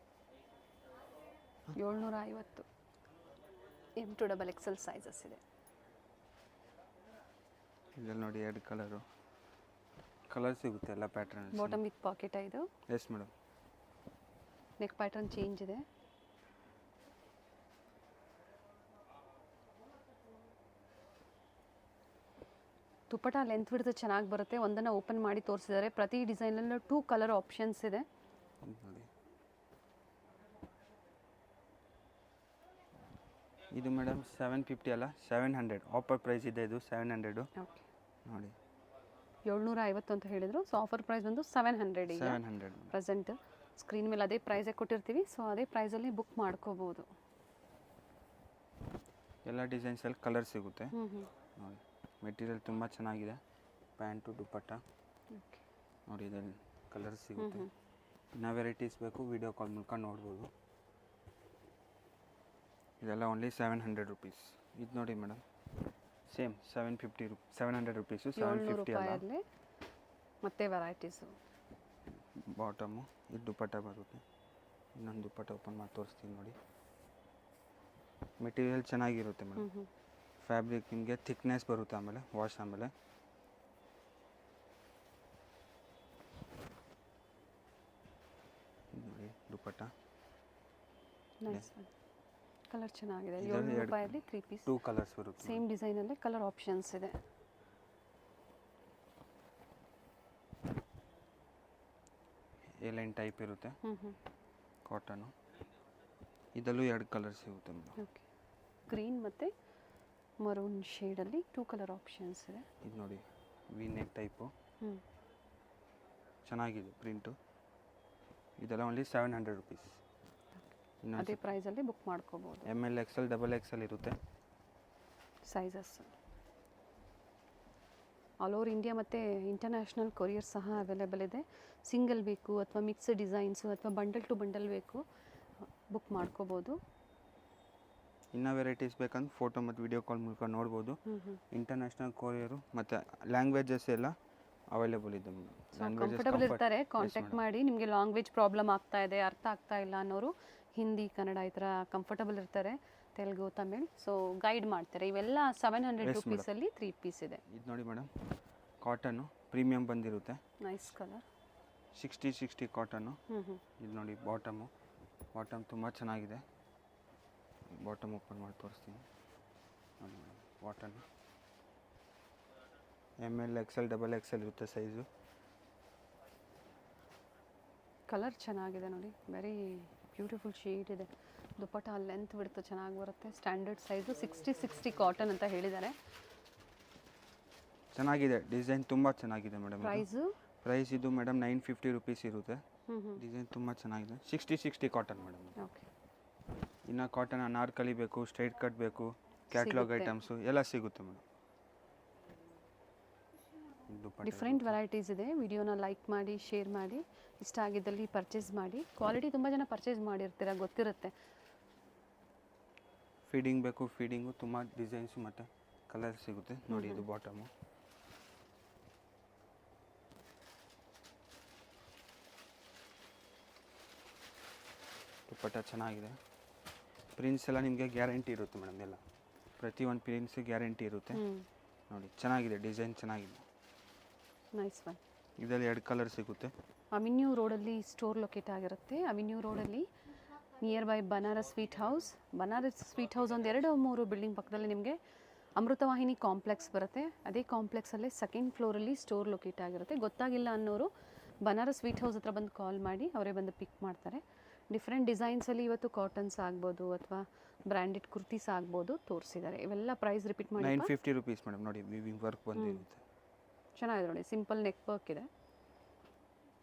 750 M2 XXL ಸೈಜಸ್ ಇದೆ. ಇದರಲ್ಲಿ ನೋಡಿ 2 ಕಲರ್ ಸಿಗುತ್ತೆ ಎಲ್ಲ ಪ್ಯಾಟರ್ನ್. ಬಾಟಮ್ ವಿತ್ ಪಾಕೆಟ್ ಇದು. Yes madam. Neck pattern change ಇದೆ. ದುಪ್ಪಟ್ಟ ಲೆಂತ್ ಬಿಡ್ತು ಚೆನ್ನಾಗಿ ಬರುತ್ತೆ. ಒಂದನ್ನು ಓಪನ್ ಮಾಡಿ ತೋರಿಸಿದ್ದಾರೆ. ಪ್ರತಿ ಡಿಸೈನಲ್ಲೂ 2 ಕಲರ್ ಆಪ್ಷನ್ಸ್ ಇದೆ ನೋಡಿ. ಇದು ಮೇಡಮ್ 750 ಅಲ್ಲ 700 ಆಫರ್ ಪ್ರೈಸ್ ಇದೆ. ಇದು 700. ಓಕೆ ನೋಡಿ 750 ಅಂತ ಹೇಳಿದರು. ಸೊ ಆಫರ್ ಪ್ರೈಸ್ ಬಂದು 700 ಈಗ 700 ಪ್ರೆಸೆಂಟ್. ಸ್ಕ್ರೀನ್ ಮೇಲೆ ಅದೇ ಪ್ರೈಸೇ ಕೊಟ್ಟಿರ್ತೀವಿ. ಸೊ ಅದೇ ಪ್ರೈಸಲ್ಲಿ ಬುಕ್ ಮಾಡ್ಕೋಬೋದು. ಎಲ್ಲ ಡಿಸೈನ್ಸಲ್ಲಿ ಕಲರ್ ಸಿಗುತ್ತೆ ನೋಡಿ. ಮೆಟೀರಿಯಲ್ ತುಂಬ ಚೆನ್ನಾಗಿದೆ. ಪ್ಯಾಂಟು ದುಪ್ಪಟ್ಟ ನೋಡಿ, ಇದರಲ್ಲಿ ಕಲರ್ ಸಿಗುತ್ತೆ. ಇನ್ನೂ ವೆರೈಟೀಸ್ ಬೇಕು ವಿಡಿಯೋ ಕಾಲ್ ಮೂಲಕ ನೋಡ್ಬೋದು. ಇದೆಲ್ಲ ಓನ್ಲಿ 700 ರುಪೀಸ್. ಇದು ನೋಡಿ ಮೇಡಮ್ ಸೇಮ್ 700 ರುಪೀಸು. 750 ಅಲ್ಲ. ಮತ್ತೆ ವೆರೈಟೀಸು. ಬಾಟಮು ಇದು ದುಪ್ಪಟ್ಟ ಬರುತ್ತೆ. ಇನ್ನೊಂದು ದುಪ್ಪಟ್ಟ ಓಪನ್ ಮಾಡಿ ತೋರಿಸ್ತೀನಿ ನೋಡಿ. ಮೆಟೀರಿಯಲ್ ಚೆನ್ನಾಗಿರುತ್ತೆ ಮೇಡಮ್. ಫ್ಯಾಬ್ರಿಕ್ ನಿಮಗೆ ಥಿಕ್ನೆಸ್ ಬರುತ್ತೆ ಆಮೇಲೆ ವಾಶ್ ಆಮೇಲೆ. ನೋಡಿ ದುಪ್ಪಟ್ಟ ನೈಸ್ ಕಲರ್ ಚೆನ್ನಾಗಿದೆ. 700 ರೂಪಾಯಲ್ಲಿ 3 ಪೀಸ್. 2 ಕಲರ್ಸ್ ಬರುತ್ತೆ. ಸೇಮ್ ಡಿಸೈನಲ್ಲೇ ಕಲರ್ ಆಪ್ಷನ್ಸ್ ಇದೆ. ಎ ಲೈನ್ ಟೈಪ್ ಇರುತ್ತೆ ಕಾಟನು. ಇದರಲ್ಲೂ 2 ಕಲರ್ ಸಿಗುತ್ತೆ ಮೇಡಮ್. ಓಕೆ ಗ್ರೀನ್ ಮತ್ತು ಮರೂನ್ ಶೇಡಲ್ಲಿ 2 ಕಲರ್ ಆಪ್ಷನ್ಸ್ ಇದೆ. ಇದು ನೋಡಿ ವಿ ನೆಕ್ ಟೈಪು ಚೆನ್ನಾಗಿದೆ ಪ್ರಿಂಟು. ಇದೆಲ್ಲ ಓನ್ಲಿ 700 ರುಪೀಸ್. ಅದೇ ಪ್ರೈಸಲ್ಲಿ ಬುಕ್ ಮಾಡ್ಕೋಬೋದು. ML XL XXL ಇರುತ್ತೆ ಸೈಜಸ್. ಆಲ್ ಓವರ್ ಇಂಡಿಯಾ ಮತ್ತು ಇಂಟರ್ನ್ಯಾಷನಲ್ ಕೊರಿಯರ್ ಸಹ ಅವೈಲೇಬಲ್ ಇದೆ. ಸಿಂಗಲ್ ಬೇಕು ಅಥವಾ ಮಿಕ್ಸ್ ಡಿಸೈನ್ಸು ಅಥವಾ ಬಂಡಲ್ ಟು ಬಂಡಲ್ ಬೇಕು ಬುಕ್ ಮಾಡ್ಕೋಬೋದು. ಇನ್ನೂ ವೆರೈಟೀಸ್ ಬೇಕಂದ್ರೆ ಫೋಟೋ ಮತ್ತು ವಿಡಿಯೋ ಕಾಲ್ ಮೂಲಕ ನೋಡ್ಬೋದು. ಹ್ಞೂ ಇಂಟರ್ನ್ಯಾಷನಲ್ ಕೊರಿಯರು ಮತ್ತು ಲ್ಯಾಂಗ್ವೇಜಸ್ ಎಲ್ಲ ಅವೈಲೇಬಲ್ ಇದೆ ಮೇಡಮ್. ಕಂಫರ್ಟಬಲ್ ಇರ್ತಾರೆ. ಕಾಂಟ್ಯಾಕ್ಟ್ ಮಾಡಿ. ನಿಮಗೆ ಲ್ಯಾಂಗ್ವೇಜ್ ಪ್ರಾಬ್ಲಮ್ ಆಗ್ತಾ ಇದೆ, ಅರ್ಥ ಆಗ್ತಾ ಇಲ್ಲ ಅನ್ನೋರು ಹಿಂದಿ, ಕನ್ನಡ ಈ ಥರ ಕಂಫರ್ಟಬಲ್ ಇರ್ತಾರೆ, ತೆಲುಗು, ತಮಿಳ್. ಸೊ ಗೈಡ್ ಮಾಡ್ತಾರೆ. ಇವೆಲ್ಲ 700 ರುಪೀಸಲ್ಲಿ 3 ಪೀಸ್ ಇದೆ. ಇದು ನೋಡಿ ಮೇಡಮ್, ಕಾಟನ್ನು ಪ್ರೀಮಿಯಮ್ ಬಂದಿರುತ್ತೆ. Nice colour. 60 ಕಾಟನ್ನು. ಹ್ಞೂ ಇದು ನೋಡಿ ಬಾಟಮ್ ತುಂಬ ಚೆನ್ನಾಗಿದೆ. ಬಾಟಮ್ ಓಪನ್ ಮಾಡಿ ತೋರಿಸ್ತೀನಿ ನೋಡಿ ಮೇಡಮ್. ಬಾಟನ್ನು ML XL XXL ಇರುತ್ತೆ ಸೈಜು. ಕಲರ್ ಚೆನ್ನಾಗಿದೆ ನೋಡಿ, ವೆರಿ ಬ್ಯೂಟಿಫುಲ್ ಶೇಡ್ ಇದೆ. ದುಪ್ಪಟ್ಟ ಲೆಂತ್ ಬಿಡ್ತು ಚೆನ್ನಾಗಿ ಬರುತ್ತೆ. ಸ್ಟ್ಯಾಂಡರ್ಡ್ ಸೈಜು 60 ಕಾಟನ್ ಅಂತ ಹೇಳಿದ್ದಾರೆ. ಚೆನ್ನಾಗಿದೆ, ಡಿಸೈನ್ ತುಂಬ ಚೆನ್ನಾಗಿದೆ ಮೇಡಮ್. ಪ್ರೈಸ್ ಇದು ಮೇಡಮ್ 950 ರುಪೀಸ್ ಇರುತ್ತೆ. ಡಿಸೈನ್ ತುಂಬ ಚೆನ್ನಾಗಿದೆ. 60 ಕಾಟನ್ ಮೇಡಮ್. ಓಕೆ. ಇನ್ನು ಕಾಟನ್ ಅನಾರ್ಕಲಿ ಬೇಕು, ಸ್ಟ್ರೈಟ್ ಕಟ್ ಬೇಕು, ಕ್ಯಾಟ್ಲಾಗ್ ಐಟಮ್ಸು ಎಲ್ಲ ಸಿಗುತ್ತೆ ಮೇಡಮ್. ಡಿಫ್ರೆಂಟ್ ವೆರೈಟೀಸ್ ಇದೆ. ವಿಡಿಯೋನ ಲೈಕ್ ಮಾಡಿ, ಶೇರ್ ಮಾಡಿ, ಇಷ್ಟ ಆಗಿದ್ದಲ್ಲಿ ಪರ್ಚೇಸ್ ಮಾಡಿ. ಕ್ವಾಲಿಟಿ ತುಂಬ ಜನ ಪರ್ಚೇಸ್ ಮಾಡಿರ್ತೀರ, ಗೊತ್ತಿರುತ್ತೆ. ಫೀಡಿಂಗ್ ಬೇಕು, ಫೀಡಿಂಗು ತುಂಬ ಡಿಸೈನ್ಸು ಮತ್ತು ಕಲರ್ ಸಿಗುತ್ತೆ ನೋಡಿ. ಇದು ಬಾಟಮು. ದುಪ್ಪಟ್ಟ ಚೆನ್ನಾಗಿದೆ. ಪ್ರಿಂಟ್ಸ್ ಎಲ್ಲ ನಿಮಗೆ ಗ್ಯಾರಂಟಿ ಇರುತ್ತೆ ಮೇಡಮ್. ಎಲ್ಲ ಪ್ರತಿಯೊಂದು ಪ್ರಿಂಟ್ಸ್ ಗ್ಯಾರಂಟಿ ಇರುತ್ತೆ ನೋಡಿ. ಚೆನ್ನಾಗಿದೆ, ಡಿಸೈನ್ ಚೆನ್ನಾಗಿದೆ. Nice one. ಇದರಲ್ಲಿ 2 ಕಲರ್ ಸಿಗುತ್ತೆ. ಅವಿನ್ಯೂ ರೋಡಲ್ಲಿ ಸ್ಟೋರ್ ಲೊಕೇಟ್ ಆಗಿರುತ್ತೆ. ಅವಿನ್ಯೂ ರೋಡಲ್ಲಿ near by Banaras sweet house. Banaras sweet house ಒಂದು 2-3 ಬಿಲ್ಡಿಂಗ್ ಪಕ್ಕದಲ್ಲಿ ನಿಮಗೆ ಅಮೃತವಾಹಿನಿ ಕಾಂಪ್ಲೆಕ್ಸ್ ಬರುತ್ತೆ. ಅದೇ ಕಾಂಪ್ಲೆಕ್ಸಲ್ಲೇ 2nd ಫ್ಲೋರಲ್ಲಿ ಸ್ಟೋರ್ ಲೊಕೇಟ್ ಆಗಿರುತ್ತೆ. ಗೊತ್ತಾಗಿಲ್ಲ ಅನ್ನೋರು ಬನಾರಸ್ ಸ್ವೀಟ್ ಹೌಸ್ ಹತ್ರ ಬಂದು ಕಾಲ್ ಮಾಡಿ, ಅವರೇ ಬಂದು ಪಿಕ್ ಮಾಡ್ತಾರೆ. ಡಿಫ್ರೆಂಟ್ ಡಿಸೈನ್ಸಲ್ಲಿ ಇವತ್ತು ಕಾಟನ್ಸ್ ಆಗ್ಬೋದು ಅಥವಾ ಬ್ರ್ಯಾಂಡೆಡ್ ಕುರ್ತೀಸ್ ಆಗ್ಬೋದು ತೋರಿಸಿದ್ದಾರೆ. ಇವೆಲ್ಲ ಪ್ರೈಸ್ ರಿಪೀಟ್ ಮಾಡಿ. 950 ರುಪೀಸ್ ಮೇಡಮ್. ನೋಡಿ ವಿವಿಂಗ್ ವರ್ಕ್ ಬಂದಿರುತ್ತೆ. ಚೆನ್ನಾಗಿದೆ ನೋಡಿ, ಸಿಂಪಲ್ ನೆಕ್ ವರ್ಕ್ ಇದೆ.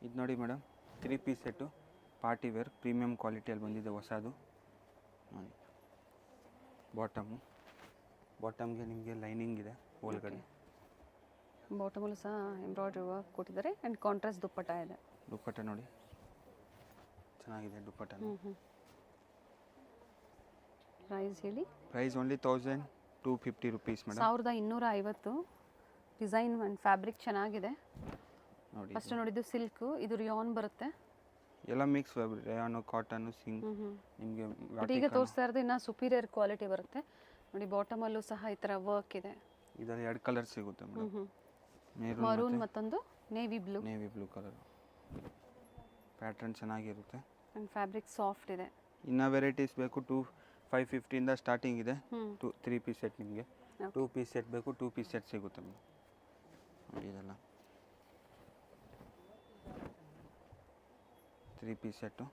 ಇದು ನೋಡಿ madam, 3 piece set party wear premium ಕ್ವಾಲಿಟಿಯಲ್ಲಿ ಬಂದಿದೆ ಹೊಸದು ನೋಡಿ. ಬಾಟಮ್ಗೆ ನಿಮಗೆ ಲೈನಿಂಗ್ ಇದೆ ಒಳಗಡೆ. ಬಾಟಮಲ್ಲೂ ಸಹ ಎಂಬ್ರಾಯ್ಡ್ರಿ ವರ್ಕ್ ಕೊಟ್ಟಿದ್ದಾರೆ ಆ್ಯಂಡ್ ಕಾಂಟ್ರಾಸ್ಟ್ ದುಪ್ಪಟ್ಟ ಇದೆ. ದುಪ್ಪಟ್ಟ ನೋಡಿ ಚೆನ್ನಾಗಿದೆ ದುಪ್ಪಟ್ಟ. ಪ್ರೈಸ್ ಹೇಳಿ. Price only 1250 rupees madam. 1250. Design and fabric ಚೆನ್ನಾಗಿದೆ ನೋಡಿ. ಫಸ್ಟ್ ನೋಡಿದ್ದು ಸಿಲ್ಕು, ಇದು ರಿಯಾನ್ ಬರುತ್ತೆ. ಎಲ್ಲ ಮಿಕ್ಸ್ ರಿಯಾನು, ಕಾಟನ್ನು, ಸಿಂಗ್ ನಿಮಗೆ. ಬಟ್ ಈಗ ತೋರಿಸ್ತಾ ಇರೋದು ಇನ್ನೂ ಸುಪೀರಿಯರ್ ಕ್ವಾಲಿಟಿ ಬರುತ್ತೆ ನೋಡಿ. ಬಾಟಮಲ್ಲೂ ಸಹ ಈ ಥರ ವರ್ಕ್ ಇದೆ. ಇದರಲ್ಲಿ 2 ಕಲರ್ ಸಿಗುತ್ತೆ ಮೇಡಮ್. ಮರೂನ್ ಮತ್ತೊಂದು ನೇವಿ ಬ್ಲೂ ಕಲರ್. ಪ್ಯಾಟರ್ನ್ ಚೆನ್ನಾಗಿರುತ್ತೆ ಆ್ಯಂಡ್ ಫ್ಯಾಬ್ರಿಕ್ ಸಾಫ್ಟ್ ಇದೆ. ಇನ್ನೂ ವೆರೈಟೀಸ್ ಬೇಕು 550ಇಂದ ಸ್ಟಾರ್ಟಿಂಗ್ ಇದೆ. 3 ಪೀಸ್ ಸೆಟ್ ನಿಮಗೆ. 2 ಪೀಸ್ ಸೆಟ್ ಬೇಕು, 2 ಪೀಸ್ ಸೆಟ್ ಸಿಗುತ್ತೆ ಮೇಡಮ್ ನೋಡಿ. ಇದೆಲ್ಲ 3 ಪೀಸ್ ಸೆಟ್ಟು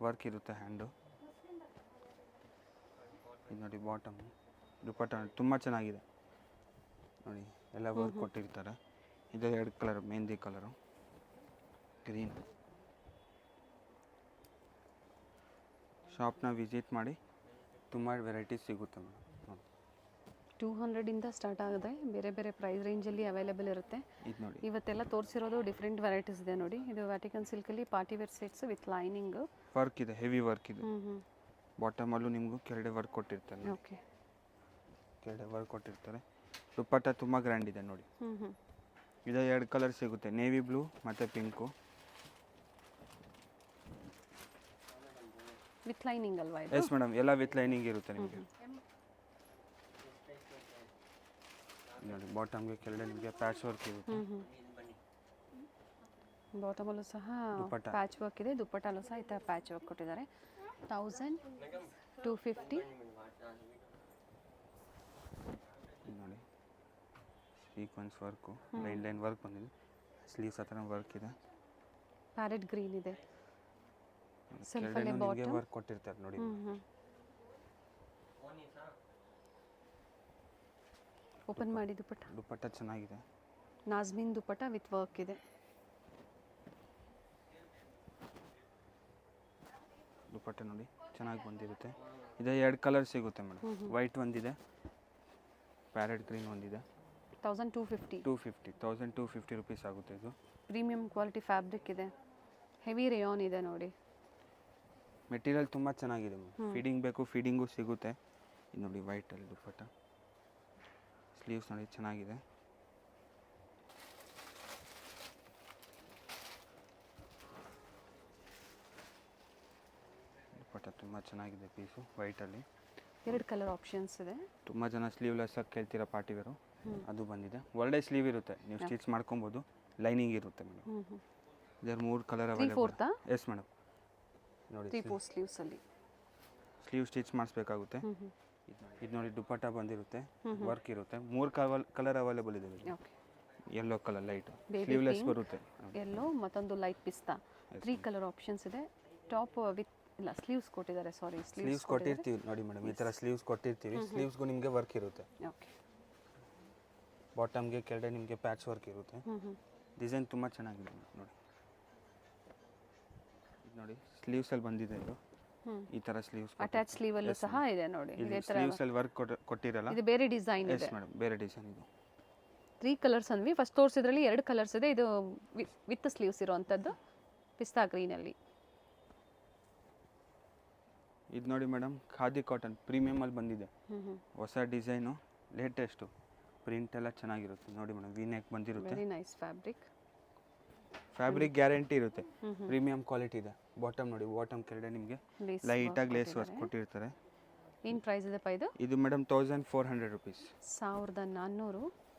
ವರ್ಕ್ ಇರುತ್ತೆ ಹ್ಯಾಂಡು. ಇದು ನೋಡಿ ಬಾಟಮ್. ದುಪ್ಪಟ್ಟ ತುಂಬ ಚೆನ್ನಾಗಿದೆ ನೋಡಿ, ಎಲ್ಲ ವರ್ಕ್ ಕೊಟ್ಟಿರ್ತಾರೆ. ಇದು 2 ಕಲರ್, ಮೆಹಂದಿ ಕಲರು, ಗ್ರೀನ್. ಶಾಪ್ನ ವಿಸಿಟ್ ಮಾಡಿ, ತುಂಬ ವೆರೈಟೀಸ್ ಸಿಗುತ್ತೆ ಮೇಡಮ್. 200ಇಂದ ಸ್ಟಾರ್ಟ್ ಆಗುತ್ತೆ. ಬೇರೆ ಬೇರೆ ಪ್ರೈಸ್ ರೇಂಜಲ್ಲಿ ಅವೈಲೇಬಲ್ ಇರುತ್ತೆ. ಇದು ನೋಡಿ, ಇವತ್ತೆಲ್ಲ ತೋರಿಸಿರೋದು ಡಿಫ್ರೆಂಟ್ ವೆರೈಟೀಸ್ ಇದೆ ನೋಡಿ. ಇದು ವ್ಯಾಟಿಕನ್ ಸಿಲ್ಕಲ್ಲಿ party wear sets with lining. Work ಇದೆ, ಹೆವಿ ವರ್ಕ್ ಇದೆ. ಬಾಟಮಲ್ಲೂ ನಿಮಗೂ ಕೆಳಗಡೆ ವರ್ಕ್ ಕೊಟ್ಟಿರ್ತಾರೆ. ಓಕೆ, ಕೆಳಗಡೆ ವರ್ಕ್ ಕೊಟ್ಟಿರ್ತಾರೆ. ದುಪ್ಪಟ್ಟ ತುಂಬ ಗ್ರ್ಯಾಂಡ್ ಇದೆ ನೋಡಿ. ಇದು 2 ಕಲರ್ ಸಿಗುತ್ತೆ, ನೇವಿ ಬ್ಲೂ ಮತ್ತು ಪಿಂಕು. ವಿತ್ ಲೈನಿಂಗ್ ಅಲ್ವಾ ಇದು? ಎಸ್ ಮೇಡಮ್, ಎಲ್ಲ ವಿತ್ ಲೈನಿಂಗ್ ಇರುತ್ತೆ ನಿಮಗೆ ನೋಡಿ. ಬಾಟಮ್ಗೆ ಕೆಳಗಡೆ ನಿಮಗೆ ಪ್ಯಾಚ್ ವರ್ಕ್ ಇರುತ್ತೆ. ಬಾಟಮಲ್ಲೂ ಸಹ ಪ್ಯಾಚ್ ವರ್ಕ್ ಇದೆ. ದುಪ್ಪಟ್ಟಲ್ಲೂ ಸಹ ಈ ಥರ ಪ್ಯಾಚ್ ವರ್ಕ್ ಕೊಟ್ಟಿದ್ದಾರೆ. 1250 ನೋಡಿ. ಸೀಕ್ವೆನ್ಸ್ ವರ್ಕು, ಲೈನ್ ವರ್ಕ್ ಬಂದಿದೆ. ಸ್ಲೀವ್ಸ್ ಹತ್ರ ವರ್ಕ್ ಇದೆ. ಪ್ಯಾರೆಟ್ ಗ್ರೀನ್ ಇದೆ. ಕೆಳಗಡೆ ನಿಮಗೆ ವರ್ಕ್ ಕೊಟ್ಟಿರ್ತಾರೆ ನೋಡಿ. ಓಪನ್ ಮಾಡಿ ದುಪ್ಪಟ್ಟ ಚೆನ್ನಾಗಿದೆ. ನಾಜ್ಮಿನ್ ದುಪ್ಪಟ್ಟ ವಿತ್ ವರ್ಕ್ ಇದೆ. ದುಪ್ಪಟ್ಟ ನೋಡಿ ಚೆನ್ನಾಗಿ ಬಂದಿರುತ್ತೆ. ಇದು 2 ಕಲರ್ ಸಿಗುತ್ತೆ ಮೇಡಮ್. ವೈಟ್ ಒಂದಿದೆ, ಪ್ಯಾರೆಟ್ ಗ್ರೀನ್ ಒಂದಿದೆ. 1250. 1250 ರುಪೀಸ್ ಆಗುತ್ತೆ ಇದು. ಪ್ರೀಮಿಯಂ ಕ್ವಾಲಿಟಿ ಫ್ಯಾಬ್ರಿಕ್ ಇದೆ, ಹೆವಿ ರೇಯಾನ್ ಇದೆ ನೋಡಿ. ಮೆಟೀರಿಯಲ್ ತುಂಬ ಚೆನ್ನಾಗಿದೆ ಮ್ಯಾಮ್. ಫೀಡಿಂಗ್ ಬೇಕು ಫೀಡಿಂಗು ಸಿಗುತ್ತೆ. ಇದು ನೋಡಿ ವೈಟಲ್ಲಿ ದುಪ್ಪಟ್ಟ, ಸ್ಲೀವ್ಸ್ ನೋಡಿ ಚೆನ್ನಾಗಿದೆ. ದುಪ್ಪಟ್ಟ ತುಂಬ ಚೆನ್ನಾಗಿದೆ ಪೀಸು ವೈಟಲ್ಲಿ. 2 ಕಲರ್ ಆಪ್ಷನ್ಸ್ ಇದೆ. ತುಂಬ ಜನ ಸ್ಲೀವ್ಲೆಸ್ ಆಗಿ ಕೇಳ್ತೀರಾ ಪಾರ್ಟಿವೇರು, ಅದು ಬಂದಿದೆ. ಒಳ್ಳೆ ಸ್ಲೀವ್ ಇರುತ್ತೆ, ನೀವು ಸ್ಟಿಚ್ ಮಾಡ್ಕೊಬೋದು. ಲೈನಿಂಗ್ ಇರುತ್ತೆ ಮೇಡಮ್. ಇದರ 3 ಕಲರ್ ಅವೈಲೇಬಲ್. ಎಸ್ ಮೇಡಮ್ ನೋಡಿ 3/4 ಸ್ಲೀವ್ಸ್ ಅಲ್ಲಿ ಸ್ಲೀವ್ ಸ್ಟಿಚ್ ಮಾಡಿಸ್ಬೇಕಾಗುತ್ತೆ. ಇದು ನೋಡಿ ದುಪ್ಪಟ್ಟ ಬಂದಿರುತ್ತೆ, ವರ್ಕ್ ಇರುತ್ತೆ. 3 ಕಲರ್ ಅವೈಲೇಬಲ್ ಇದೆ. Okay, yellow colour light sleeveless ಬರುತ್ತೆ. ಯೆಲ್ಲೋ ಮತ್ತೊಂದು ಲೈಟ್ ಪಿಸ್ತಾ. 3 ಕಲರ್ ಆಪ್ಷನ್ಸ್ ಇದೆ. ಟಾಪ್ ವಿತ್ ಇಲ್ಲ ಸ್ಲೀವ್ಸ್ ಕೊಟ್ಟಿದ್ದಾರೆ, ಸಾರಿ ಸ್ಲೀವ್ಸ್ ಕೊಟ್ಟಿರ್ತೀವಿ ನೋಡಿ ಮೇಡಮ್. ಈ ಥರ ಸ್ಲೀವ್ಸ್ ಕೊಟ್ಟಿರ್ತೀವಿ. ಸ್ಲೀವ್ಸ್ಗೂ ನಿಮಗೆ ವರ್ಕ್ ಇರುತ್ತೆ. ಓಕೆ, ಬಾಟಮ್ಗೆ ಕೆಳಗಡೆ ನಿಮಗೆ ಪ್ಯಾಚ್ ವರ್ಕ್ ಇರುತ್ತೆ. ಡಿಸೈನ್ ತುಂಬ ಚೆನ್ನಾಗಿದೆ ನೋಡಿ. ಇದು ನೋಡಿ ಸ್ಲೀವ್ಸಲ್ಲಿ ಬಂದಿದೆ ಇದು. ಈ ಥರ ಸ್ಲೀವ್ಸ್ ಅಟ್ಯಾಚ್ ಸ್ಲೀವ್ ಅಲ್ಲೂ ಸಹ ಇದೆ ನೋಡಿ. ಇದೇ ತರ ಸ್ಲೀವ್ಸಲ್ಲಿ ವರ್ಕ್ ಕೊಟ್ಟಿರಲ್ಲ. ಇದು ಬೇರೆ ಡಿಸೈನ್ ಇದೆ ಮೇಡಮ್, ಬೇರೆ ಡಿಸೈನ್ ಇದು. 3 ಕಲರ್ಸ್ ಅಂದ್ವಿ. ಫಸ್ಟ್ ತೋರಿಸಿದ್ರಲ್ಲಿ 2 ಕಲರ್ಸ್ ಇದೆ. ಇದು ವಿತ್ ಸ್ಲೀವ್ಸ್ ಇರೋವಂಥದ್ದು ಪಿಸ್ತಾ ಗ್ರೀನಲ್ಲಿ. ಇದು ನೋಡಿ ಮೇಡಮ್, ಖಾದಿ ಕಾಟನ್ ಪ್ರೀಮಿಯಮಲ್ಲಿ ಬಂದಿದೆ. ಹೊಸ ಡಿಸೈನು, ಲೇಟೆಸ್ಟು, ಪ್ರಿಂಟ್ ಎಲ್ಲ ಚೆನ್ನಾಗಿರುತ್ತೆ ನೋಡಿ ಮೇಡಮ್. ವಿ ನೆಕ್ ಬಂದಿರುತ್ತೆ. Very nice fabric. Fabric guarantee ಇರುತ್ತೆ, ಪ್ರೀಮಿಯಂ ಕ್ವಾಲಿಟಿ ಇದೆ. ಬಾಟಮ್ ನೋಡಿ, ಬಾಟಮ್ ಕೆಳಗಡೆ ನಿಮಗೆ ಲೈಟಾಗಿ ಲೇಸ್ ವರ್ಕ್ ಕೊಟ್ಟಿರ್ತಾರೆ. ಏನು ಪ್ರೈಸ್ ಇದೆ ಇದು? ಇದು ಮೇಡಮ್ 1400 ರುಪೀಸ್. 1400.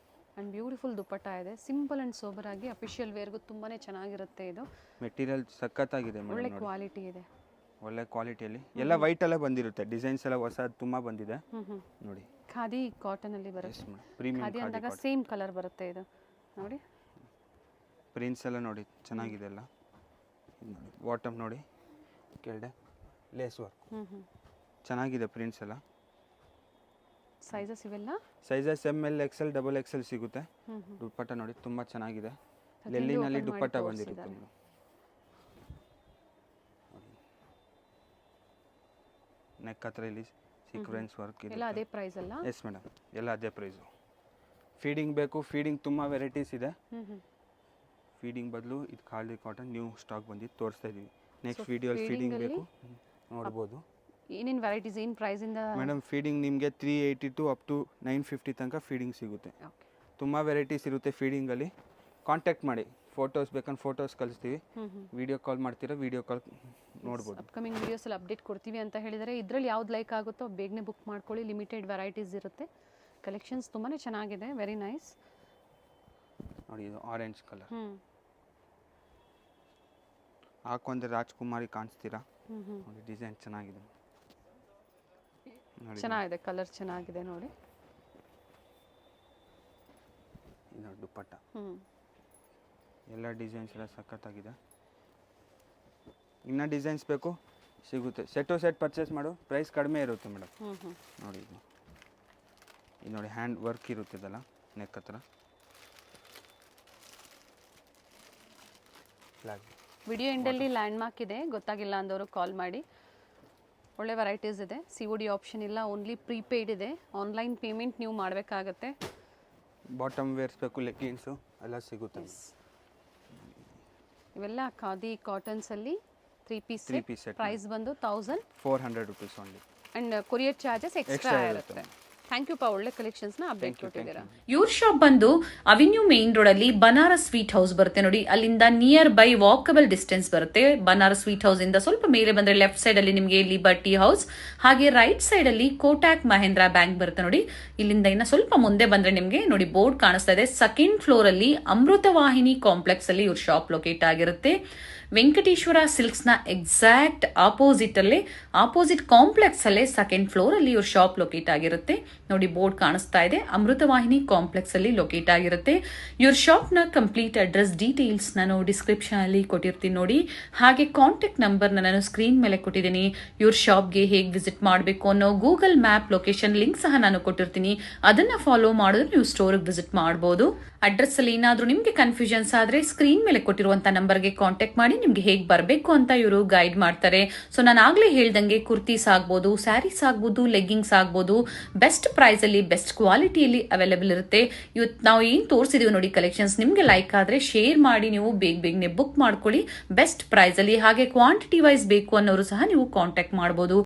ಆ್ಯಂಡ್ ಬ್ಯೂಟಿಫುಲ್ ದುಪ್ಪಟ್ಟ ಇದೆ. ಸಿಂಪಲ್ ಆ್ಯಂಡ್ ಸೋಬರ್ ಆಗಿ ಅಫಿಷಿಯಲ್ ವೇರ್ಗೂ ತುಂಬಾ ಚೆನ್ನಾಗಿರುತ್ತೆ ಇದು. ಮೆಟೀರಿಯಲ್ ಸಖತ್ತಾಗಿದೆ ಮೇಡಮ್. ಒಳ್ಳೆ ಕ್ವಾಲಿಟಿ ಇದೆ, ಒಳ್ಳೆ ಕ್ವಾಲಿಟಿಯಲ್ಲಿ. ಎಲ್ಲ ವೈಟಲ್ಲೇ ಬಂದಿರುತ್ತೆ. ಡಿಸೈನ್ಸ್ ಎಲ್ಲ ಹೊಸದು ತುಂಬ ಬಂದಿದೆ ನೋಡಿ. ಖಾದಿ ಕಾಟನ್ ಅಲ್ಲಿ ಬರುತ್ತೆ. ಪ್ರೀಮಿಯಂ ಖಾದಿ ಅಂದಾಗ ಸೇಮ್ ಕಲರ್ ಬರುತ್ತೆ ಇದು ನೋಡಿ. ಪ್ರಿಂಟ್ಸ್ ಎಲ್ಲ ನೋಡಿ ಚೆನ್ನಾಗಿದೆ ಎಲ್ಲ. ಬಾಟಮ್ ನೋಡಿ ಕೆಳಗಡೆ ಲೇಸ್ ವರ್ಕ್ ಚೆನ್ನಾಗಿದೆ. ಪ್ರಿಂಟ್ಸ್ ಎಲ್ಲ ಸೈಜಸ್ ಇವೆಲ್ಲ ಸೈಜಸ್ ML XL XXL ಸಿಗುತ್ತೆ. ದುಪ್ಪಟ್ಟ ನೋಡಿ ತುಂಬ ಚೆನ್ನಾಗಿದೆ. ಲೆಲ್ಲಿನಲ್ಲಿ ದುಪ್ಪಟ್ಟ ಬಂದಿರುತ್ತೆ ಮೇಡಮ್. ನೆಕ್ ಹತ್ರ ಇಲ್ಲಿ ಸೀಕ್ವೆನ್ಸ್ ವರ್ಕ್ ಇದೆ. ಎಲ್ಲ ಅದೇ ಪ್ರೈಸ್ ಅಲ್ಲ? ಎಸ್ ಮೇಡಮ್, ಎಲ್ಲ ಅದೇ ಪ್ರೈಸು. ಫೀಡಿಂಗ್ ಬೇಕು, ಫೀಡಿಂಗ್ ತುಂಬ ವೆರೈಟೀಸ್ ಇದೆ. ಫೀಡಿಂಗ್ ಬದಲು ಇದು ಖಾದಿ ಕಾಟನ್ ನ್ಯೂ ಸ್ಟಾಕ್ ಬಂದಿದ್ದು ತೋರಿಸ್ತಾ ಇದ್ದೀವಿ. ನೆಕ್ಸ್ಟ್ ವಿಡಿಯೋಲಿ ಫೀಡಿಂಗ್ ಬೇಕು ನೋಡ್ಬೋದು. ಏನೇನು ವೆರೈಟೀಸ್, ಏನು ಪ್ರೈಸಿಂದ ಮೇಡಮ್? ಫೀಡಿಂಗ್ ನಿಮಗೆ 382 ಅಪ್ ಟು 950 ತನಕ ಫೀಡಿಂಗ್ ಸಿಗುತ್ತೆ. ತುಂಬ ವೆರೈಟೀಸ್ ಇರುತ್ತೆ ಫೀಡಿಂಗಲ್ಲಿ. ಕಾಂಟ್ಯಾಕ್ಟ್ ಮಾಡಿ. ಫೋಟೋಸ್ ಬೇಕಂದ್ರೆ ಫೋಟೋಸ್ ಕಳಿಸ್ತೀವಿ. ವಿಡಿಯೋ ಕಾಲ್ ಮಾಡ್ತೀರಾ, ವಿಡಿಯೋ ಕಾಲ್ ನೋಡ್ಬೋದು. ಅಪ್ಕಮಿಂಗ್ ವಿಡಿಯೋಸಲ್ಲಿ ಅಪ್ಡೇಟ್ ಕೊಡ್ತೀವಿ ಅಂತ ಹೇಳಿದರೆ ಇದರಲ್ಲಿ ಯಾವ್ದು ಲೈಕ್ ಆಗುತ್ತೋ ಬೇಗನೆ ಬುಕ್ ಮಾಡ್ಕೊಳ್ಳಿ. ಲಿಮಿಟೆಡ್ ವೆರೈಟೀಸ್ ಇರುತ್ತೆ. ಕಲೆಕ್ಷನ್ಸ್ ತುಂಬಾ ಚೆನ್ನಾಗಿದೆ, ವೆರಿ ನೈಸ್ ನೋಡಿ. ಇದು ಆರೆಂಜ್ ಕಲರ್ ಹಾಕೊಂಡ್ರೆ ರಾಜ್ಕುಮಾರಿ ಕಾಣಿಸ್ತೀರಾ ನೋಡಿ. ಡಿಸೈನ್ ಚೆನ್ನಾಗಿದೆ ನೋಡಿ. ಚೆನ್ನಾಗಿದೆ, ಕಲರ್ ಚೆನ್ನಾಗಿದೆ ನೋಡಿ. ಇದು ದುಪ್ಪಟ್ಟ ಎಲ್ಲ ಡಿಸೈನ್ಸ್ ಎಲ್ಲ ಸಖತ್ತಾಗಿದೆ. ಇನ್ನೂ ಡಿಸೈನ್ಸ್ ಬೇಕು ಸಿಗುತ್ತೆ. ಸೆಟ್ ಪರ್ಚೇಸ್ ಮಾಡು, ಪ್ರೈಸ್ ಕಡಿಮೆ ಇರುತ್ತೆ ಮೇಡಮ್. ನೋಡಿ ಇದು ನೋಡಿ ಹ್ಯಾಂಡ್ ವರ್ಕ್ ಇರುತ್ತೆ ಇದೆಲ್ಲ ನೆಕ್ ಹತ್ರ. ವಿಡಿಯೋ ಎಂಡಲ್ಲಿ ಲ್ಯಾಂಡ್ ಮಾರ್ಕ್ ಇದೆ, ಗೊತ್ತಾಗಿಲ್ಲ ಅಂದವರು ಕಾಲ್ ಮಾಡಿ. ಒಳ್ಳೆ ವೆರೈಟೀಸ್ ಇದೆ. COD ಆಪ್ಷನ್ ಇಲ್ಲ, ಓನ್ಲಿ ಪ್ರೀಪೇಯ್ಡ್ ಇದೆ. ಆನ್ಲೈನ್ ಪೇಮೆಂಟ್ ನೀವು ಮಾಡಬೇಕಾಗತ್ತೆ. ಬಾಟಮ್ ವೇರ್ಸ್ ಬೇಕು, ಲೆಗ್ಗಿನ್ಸು ಎಲ್ಲ ಸಿಗುತ್ತೆ. ಇವೆಲ್ಲ ಖಾದಿ ಕಾಟನ್ಸಲ್ಲಿ 3 ಪೀಸ್ ಸೆಟ್. ಪ್ರೈಸ್ ಬಂದು 1400 rupees only. And courier charges extra ಇರುತ್ತೆ. ಥ್ಯಾಂಕ್ ಯು ಪಾ, ಒಳ್ಳೆ ಕಲೆಕ್ಷನ್ಸ್ನ ಅಪ್ಡೇಟ್ ಕೊಟ್ಟಿದ್ದೀರಾ. ಇವ್ರ ಶಾಪ್ ಬಂದು ಅವೆನ್ಯೂ ಮೇನ್ ರೋಡ್ ಅಲ್ಲಿ ಬನಾರಸ್ ಸ್ವೀಟ್ ಹೌಸ್ ಬರುತ್ತೆ ನೋಡಿ. ಅಲ್ಲಿಂದ ನಿಯರ್ ಬೈ ವಾಕಬಲ್ ಡಿಸ್ಟೆನ್ಸ್ ಬರುತ್ತೆ. ಬನಾರಸ್ ಸ್ವೀಟ್ ಹೌಸ್ ಇಂದ ಸ್ವಲ್ಪ ಮೇಲೆ ಬಂದ್ರೆ ಲೆಫ್ಟ್ ಸೈಡ್ ಅಲ್ಲಿ ನಿಮಗೆ ಲಿಬರ್ಟಿ ಹೌಸ್, ಹಾಗೆ ರೈಟ್ ಸೈಡ್ ಅಲ್ಲಿ ಕೋಟಾಕ್ ಮಹೇಂದ್ರ ಬ್ಯಾಂಕ್ ಬರುತ್ತೆ ನೋಡಿ. ಇಲ್ಲಿಂದ ಇನ್ನ ಸ್ವಲ್ಪ ಮುಂದೆ ಬಂದ್ರೆ ನಿಮಗೆ ನೋಡಿ ಬೋರ್ಡ್ ಕಾಣಿಸ್ತಾ ಇದೆ. 2nd ಫ್ಲೋರ್ ಅಲ್ಲಿ ಅಮೃತವಾಹಿನಿ ಕಾಂಪ್ಲೆಕ್ಸ್ ಅಲ್ಲಿ ಇವ್ರ ಶಾಪ್ ಲೊಕೇಟ್ ಆಗಿರುತ್ತೆ. ವೆಂಕಟೇಶ್ವರ ಸಿಲ್ಕ್ಸ್ ನ ಎಕ್ಸಾಕ್ಟ್ ಆಪೋಸಿಟ್ ಕಾಂಪ್ಲೆಕ್ಸ್ ಅಲ್ಲೇ 2nd ಫ್ಲೋರ್ ಅಲ್ಲಿ ಇವ್ರ ಶಾಪ್ ಲೊಕೇಟ್ ಆಗಿರುತ್ತೆ ನೋಡಿ. ಬೋರ್ಡ್ ಕಾಣಿಸ್ತಾ ಇದೆ. ಅಮೃತವಾಹಿನಿ ಕಾಂಪ್ಲೆಕ್ಸ್ ಅಲ್ಲಿ ಲೊಕೇಟ್ ಆಗಿರುತ್ತೆ. ಇವ್ರ ಶಾಪ್ ನ ಕಂಪ್ಲೀಟ್ ಅಡ್ರೆಸ್ ಡೀಟೇಲ್ಸ್ ನಾನು ಡಿಸ್ಕ್ರಿಪ್ಷನ್ ಅಲ್ಲಿ ಕೊಟ್ಟಿರ್ತೀನಿ ನೋಡಿ. ಹಾಗೆ ಕಾಂಟ್ಯಾಕ್ಟ್ ನಂಬರ್ ನಾನು ಸ್ಕ್ರೀನ್ ಮೇಲೆ ಕೊಟ್ಟಿದ್ದೀನಿ. ಇವ್ರ ಶಾಪ್ಗೆ ಹೇಗೆ ವಿಸಿಟ್ ಮಾಡಬೇಕು ಅನ್ನೋ ಗೂಗಲ್ ಮ್ಯಾಪ್ ಲೊಕೇಶನ್ ಲಿಂಕ್ ಸಹ ನಾನು ಕೊಟ್ಟಿರ್ತೀನಿ. ಅದನ್ನ ಫಾಲೋ ಮಾಡಿದ್ರೆ ನೀವು ಸ್ಟೋರ್ಗೆ ವಿಸಿಟ್ ಮಾಡಬಹುದು. ಅಡ್ರೆಸ್ ಅಲ್ಲಿ ಏನಾದ್ರೂ ನಿಮ್ಗೆ ಕನ್ಫ್ಯೂಷನ್ಸ್ ಆದ್ರೆ ಸ್ಕ್ರೀನ್ ಮೇಲೆ ಕೊಟ್ಟಿರುವಂತ ನಂಬರ್ಗೆ ಕಾಂಟ್ಯಾಕ್ಟ್ ಮಾಡಿ ನಿಮ್ಗೆ ಹೇಗೆ ಬರಬೇಕು ಅಂತ ಇವರು ಗೈಡ್ ಮಾಡ್ತಾರೆ. ಸೊ ನಾನು ಆಗ್ಲೇ ಹೇಳ್ದಂಗೆ ಕುರ್ತೀಸ್ ಆಗ್ಬೋದು, ಸ್ಯಾರೀಸ್ ಆಗ್ಬೋದು, ಲೆಗ್ಗಿಂಗ್ಸ್ ಆಗ್ಬೋದು, ಬೆಸ್ಟ್ ಪ್ರೈಸ್ ಅಲ್ಲಿ ಬೆಸ್ಟ್ ಕ್ವಾಲಿಟಿಯಲ್ಲಿ ಅವೈಲೇಬಲ್ ಇರುತ್ತೆ. ಇವತ್ತು ನಾವು ಏನ್ ತೋರಿಸಿದೀವಿ ನೋಡಿ ಕಲೆಕ್ಷನ್ಸ್, ನಿಮ್ಗೆ ಲೈಕ್ ಆದ್ರೆ ಶೇರ್ ಮಾಡಿ, ನೀವು ಬೇಗನೆ ಬುಕ್ ಮಾಡ್ಕೊಳ್ಳಿ ಬೆಸ್ಟ್ ಪ್ರೈಸ್ ಅಲ್ಲಿ. ಹಾಗೆ ಕ್ವಾಂಟಿಟಿ ವೈಸ್ ಬೇಕು ಅನ್ನೋರು ಸಹ ನೀವು ಕಾಂಟ್ಯಾಕ್ಟ್ ಮಾಡಬಹುದು.